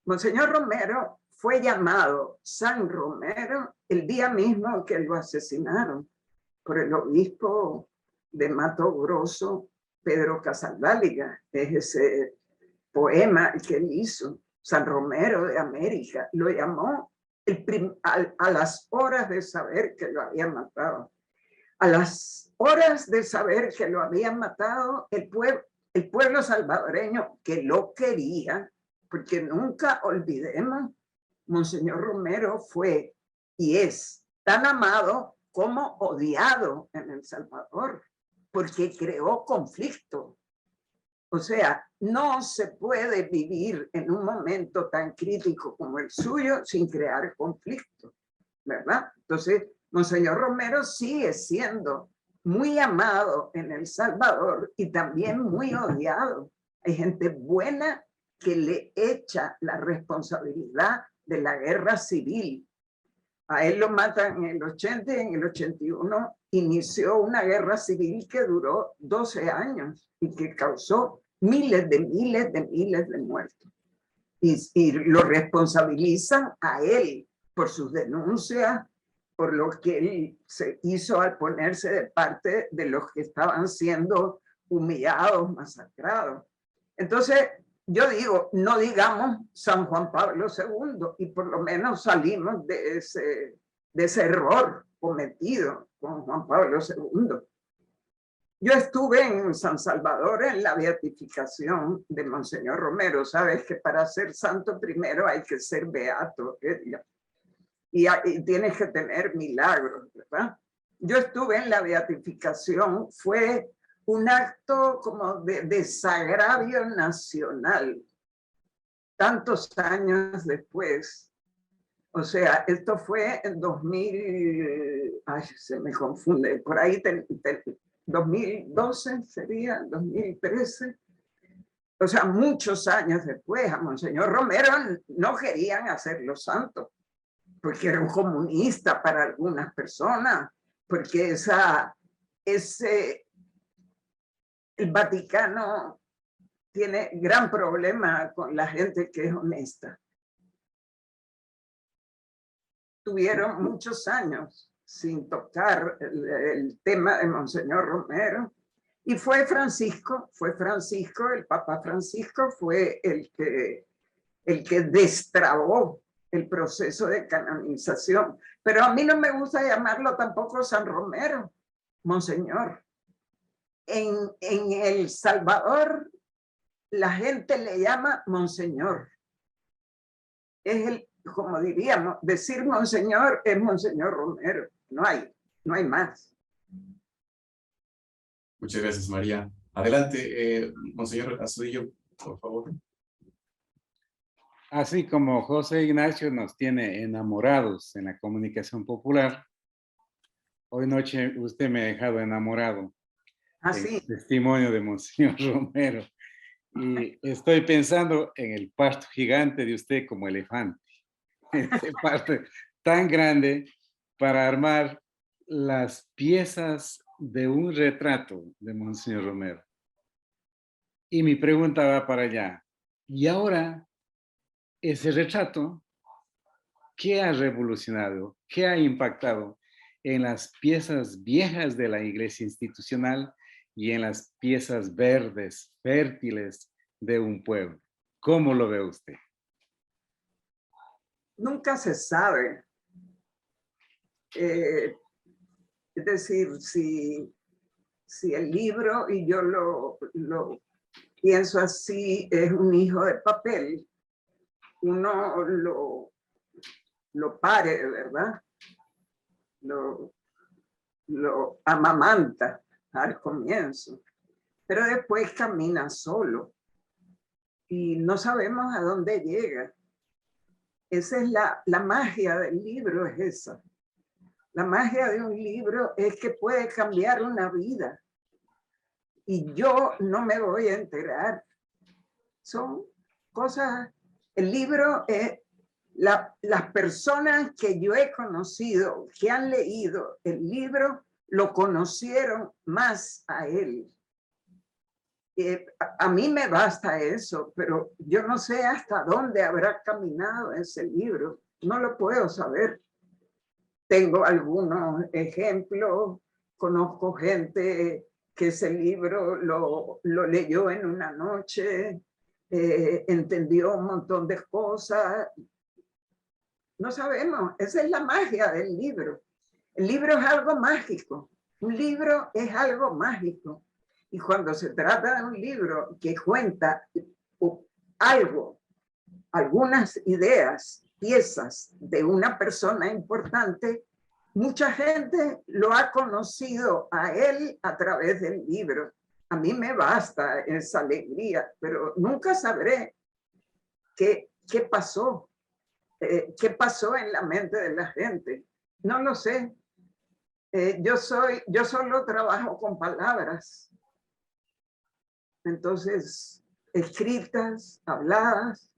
Monseñor Romero fue llamado San Romero el día mismo que lo asesinaron por el obispo de Mato Grosso, Pedro Casaldáliga. Es ese poema que él hizo, San Romero de América, lo llamó a las horas de saber que lo habían matado, a las horas de saber que lo habían matado, el pueblo salvadoreño que lo quería, porque nunca olvidemos, Monseñor Romero fue y es tan amado como odiado en El Salvador, porque creó conflicto. O sea, no se puede vivir en un momento tan crítico como el suyo sin crear conflicto, ¿verdad? Entonces, Monseñor Romero sigue siendo muy amado en El Salvador y también muy odiado. Hay gente buena que le echa la responsabilidad de la guerra civil. A él lo matan en el 80 y en el 81 inició una guerra civil que duró 12 años y que causó miles de muertos. Y lo responsabilizan a él por sus denuncias, por lo que él se hizo al ponerse de parte de los que estaban siendo humillados, masacrados. Entonces, yo digo, no digamos San Juan Pablo II y por lo menos salimos de ese error cometido con Juan Pablo II. Yo estuve en San Salvador en la beatificación de Monseñor Romero. Sabes que para ser santo primero hay que ser beato, y tienes que tener milagros, ¿verdad? Yo estuve en la beatificación, fue un acto como de desagravio nacional, tantos años después. O sea, esto fue en 2000, ay, se me confunde, por ahí 2012 sería, 2013. O sea, muchos años después, a Monseñor Romero no querían hacerlo santo, porque era un comunista para algunas personas, porque el Vaticano tiene gran problema con la gente que es honesta. Tuvieron muchos años sin tocar el tema de Monseñor Romero, y fue Francisco, el Papa Francisco fue el que destrabó el proceso de canonización. Pero a mí no me gusta llamarlo tampoco San Romero, Monseñor. En El Salvador la gente le llama Monseñor. Es como diríamos, decir Monseñor es Monseñor Romero. No hay más. Muchas gracias, María. Adelante, Monseñor Astudillo, por favor. Así como José Ignacio nos tiene enamorados en la comunicación popular, hoy noche usted me ha dejado enamorado. Así. En el testimonio de Monseñor Romero. Y estoy pensando en el parto gigante de usted como elefante. Ese parto tan grande para armar las piezas de un retrato de Monseñor Romero. Y mi pregunta va para allá. Y ahora, ese retrato, ¿qué ha revolucionado? ¿Qué ha impactado en las piezas viejas de la iglesia institucional y en las piezas verdes, fértiles de un pueblo? ¿Cómo lo ve usted? Nunca se sabe. Es decir, si el libro, y yo lo pienso así, es un hijo de papel, uno lo pare, ¿verdad? Lo amamanta al comienzo, pero después camina solo y no sabemos a dónde llega. Esa es la magia del libro, es esa. La magia de un libro es que puede cambiar una vida y yo no me voy a enterar. Son cosas, el libro es las personas que yo he conocido, que han leído el libro, lo conocieron más a él. A mí me basta eso, pero yo no sé hasta dónde habrá caminado ese libro. No lo puedo saber. Tengo algunos ejemplos, conozco gente que ese libro lo leyó en una noche, entendió un montón de cosas. No sabemos, esa es la magia del libro. El libro es algo mágico, un libro es algo mágico. Y cuando se trata de un libro que cuenta algo, algunas ideas, piezas de una persona importante, mucha gente lo ha conocido a él a través del libro. A mí me basta esa alegría, pero nunca sabré qué pasó. ¿Qué pasó en la mente de la gente? No lo sé. Yo solo trabajo con palabras. Entonces, escritas, habladas,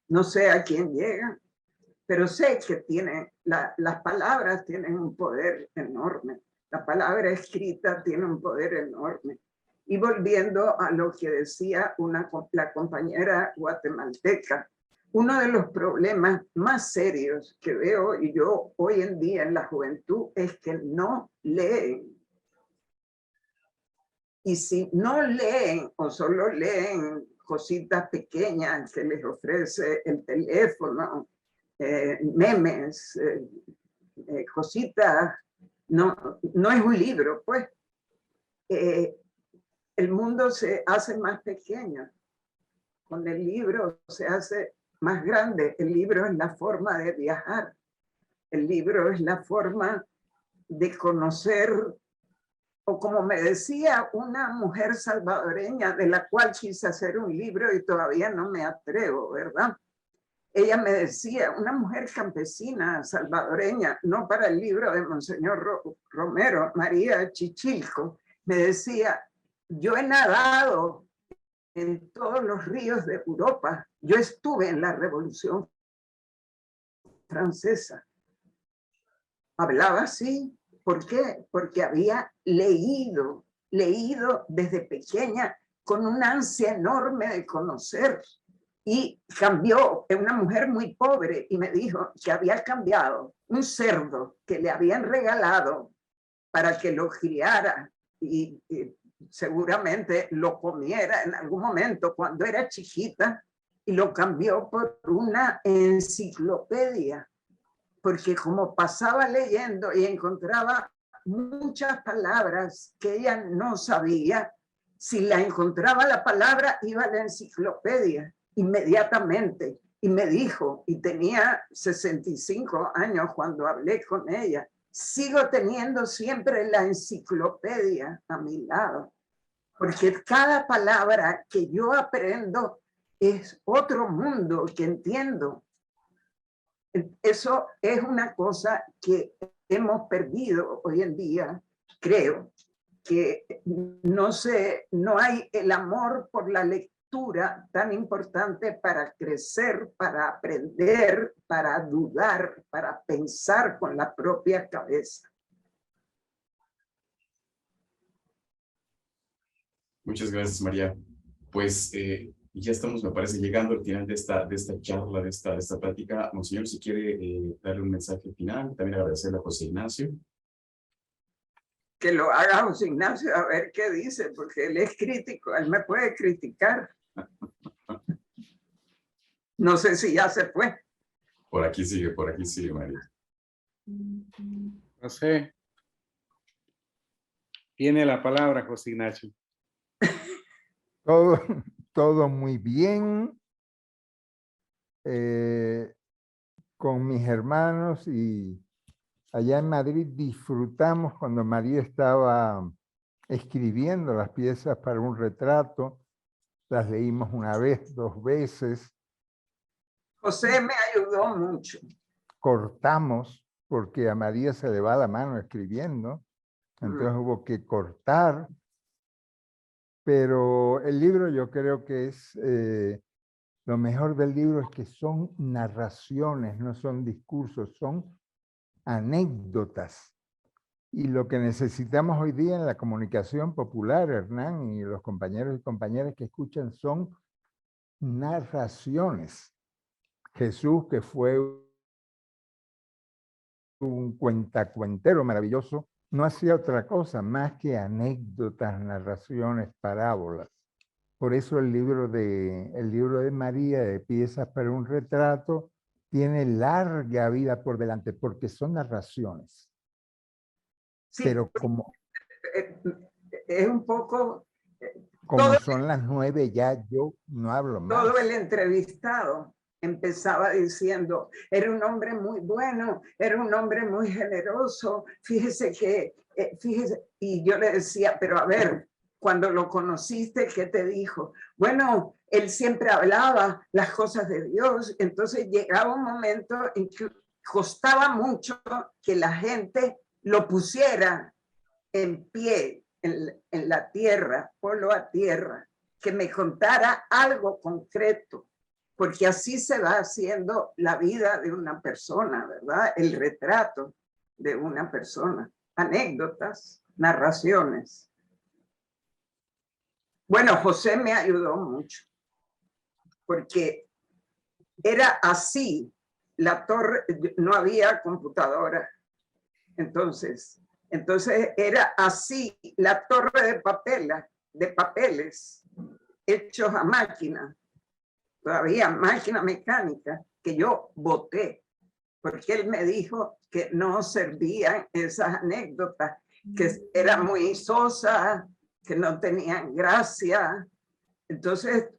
no sé a quién llegan, pero sé que las palabras tienen un poder enorme. La palabra escrita tiene un poder enorme. Y volviendo a lo que decía la compañera guatemalteca, uno de los problemas más serios que veo yo hoy en día en la juventud es que no leen. Y si no leen o solo leen cositas pequeñas que les ofrece el teléfono, memes, cositas, no es un libro, pues. El mundo se hace más pequeño. Con el libro se hace más grande. El libro es la forma de viajar. El libro es la forma de conocer, o como me decía una mujer salvadoreña de la cual quise hacer un libro y todavía no me atrevo, ¿verdad? Ella me decía, una mujer campesina salvadoreña, no para el libro de Monseñor Romero, María Chichilco, me decía, yo he nadado en todos los ríos de Europa. Yo estuve en la Revolución Francesa. Hablaba así. ¿Por qué? Porque había leído desde pequeña con una ansia enorme de conocer. Y cambió, es una mujer muy pobre, y me dijo que había cambiado un cerdo que le habían regalado para que lo criara y seguramente lo comiera en algún momento cuando era chiquita, y lo cambió por una enciclopedia, porque como pasaba leyendo y encontraba muchas palabras que ella no sabía, si la encontraba la palabra iba a la enciclopedia inmediatamente, y me dijo, y tenía 65 años cuando hablé con ella, sigo teniendo siempre la enciclopedia a mi lado, porque cada palabra que yo aprendo es otro mundo que entiendo. Eso es una cosa que hemos perdido hoy en día, creo, que no hay el amor por la lectura tan importante para crecer, para aprender, para dudar, para pensar con la propia cabeza. Muchas gracias, María. Pues ya estamos, me parece, llegando al final de esta charla, de esta plática. Monseñor, si quiere darle un mensaje final, también agradecerle a José Ignacio. Que lo haga José Ignacio a ver qué dice, porque él es crítico, él me puede criticar. No sé si ya se fue. Por aquí sigue, María. José. Tiene la palabra, José Ignacio. Todo muy bien. Con mis hermanos y allá en Madrid disfrutamos cuando María estaba escribiendo las piezas para un retrato. Las leímos una vez, 2 veces. José me ayudó mucho. Cortamos porque a María se le va la mano escribiendo. Entonces hubo que cortar. Pero el libro yo creo que es... lo mejor del libro es que son narraciones, no son discursos, son anécdotas. Y lo que necesitamos hoy día en la comunicación popular, Hernán y los compañeros y compañeras que escuchan, son narraciones. Jesús, que fue un cuentacuentero maravilloso, no hacía otra cosa más que anécdotas, narraciones, parábolas. Por eso el libro de María, de Piezas para un retrato, tiene larga vida por delante porque son narraciones. Sí, pero como es un poco... Como son las 9 ya yo no hablo más. Todo el entrevistado empezaba diciendo, era un hombre muy bueno, era un hombre muy generoso, fíjese que, y yo le decía, pero a ver, cuando lo conociste, ¿qué te dijo? Bueno, él siempre hablaba las cosas de Dios, entonces llegaba un momento en que costaba mucho que la gente lo pusiera en pie, en la tierra, polo a tierra, que me contara algo concreto, porque así se va haciendo la vida de una persona, ¿verdad? El retrato de una persona, anécdotas, narraciones. Bueno, José me ayudó mucho, porque era así, la torre, no había computadora, entonces era así, la torre de papeles hechos a máquina, todavía máquina mecánica, que yo boté, porque él me dijo que no servían esas anécdotas, que eran muy sosas, que no tenían gracia. Entonces,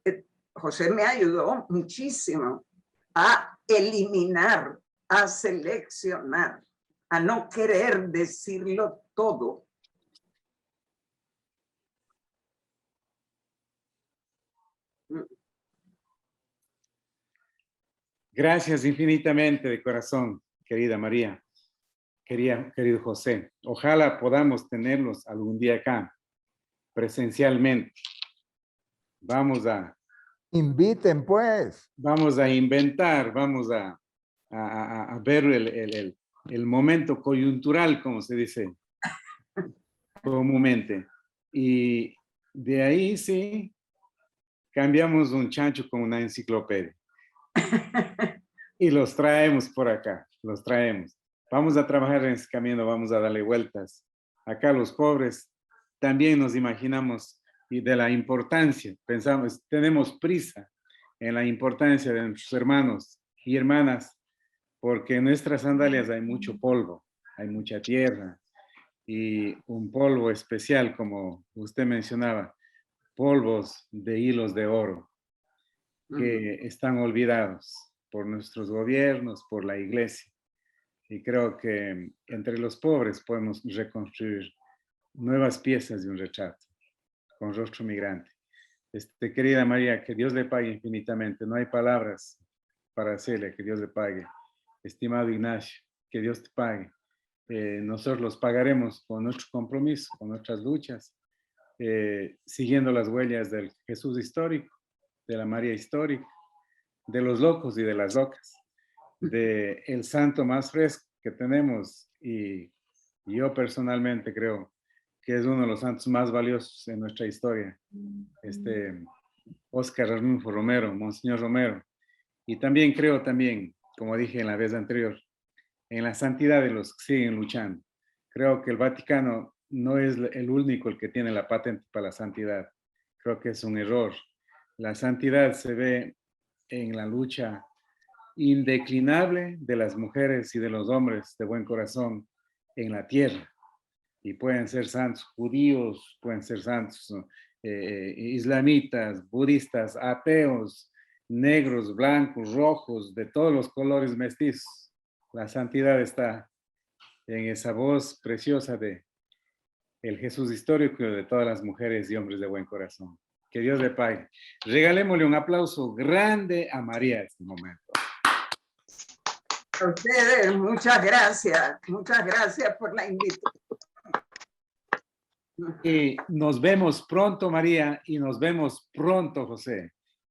José me ayudó muchísimo a eliminar, a seleccionar, a no querer decirlo todo. Gracias infinitamente de corazón, querida María, querido José. Ojalá podamos tenerlos algún día acá, presencialmente. Vamos a... Inviten, pues. Vamos a inventar, vamos a ver el momento coyuntural, como se dice comúnmente. Y de ahí sí, cambiamos un chancho con una enciclopedia. Y los traemos por acá, los traemos. Vamos a trabajar en ese camino, vamos a darle vueltas. Acá los pobres también nos imaginamos y de la importancia, pensamos, tenemos prisa en la importancia de nuestros hermanos y hermanas, porque en nuestras sandalias hay mucho polvo, hay mucha tierra y un polvo especial, como usted mencionaba, polvos de hilos de oro que están olvidados por nuestros gobiernos, por la iglesia. Y creo que entre los pobres podemos reconstruir nuevas piezas de un retrato con rostro migrante. Querida María, que Dios le pague infinitamente. No hay palabras para hacerle, que Dios le pague. Estimado Ignacio, que Dios te pague. Nosotros los pagaremos con nuestro compromiso, con nuestras luchas, siguiendo las huellas del Jesús histórico, de la María histórica, de los locos y de las locas, de el santo más fresco que tenemos, y yo personalmente creo que es uno de los santos más valiosos en nuestra historia, Óscar Arnulfo Romero, Monseñor Romero. Y también creo, como dije en la vez anterior, en la santidad de los que siguen luchando. Creo que el Vaticano no es el único el que tiene la patente para la santidad. Creo que es un error. La santidad se ve en la lucha indeclinable de las mujeres y de los hombres de buen corazón en la tierra. Y pueden ser santos judíos, pueden ser santos islamitas, budistas, ateos, negros, blancos, rojos, de todos los colores mestizos. La santidad está en esa voz preciosa de el Jesús histórico de todas las mujeres y hombres de buen corazón. Que Dios le pague. Regalémosle un aplauso grande a María en este momento. A ustedes, muchas gracias por la invitación. Y nos vemos pronto, María, y nos vemos pronto, José.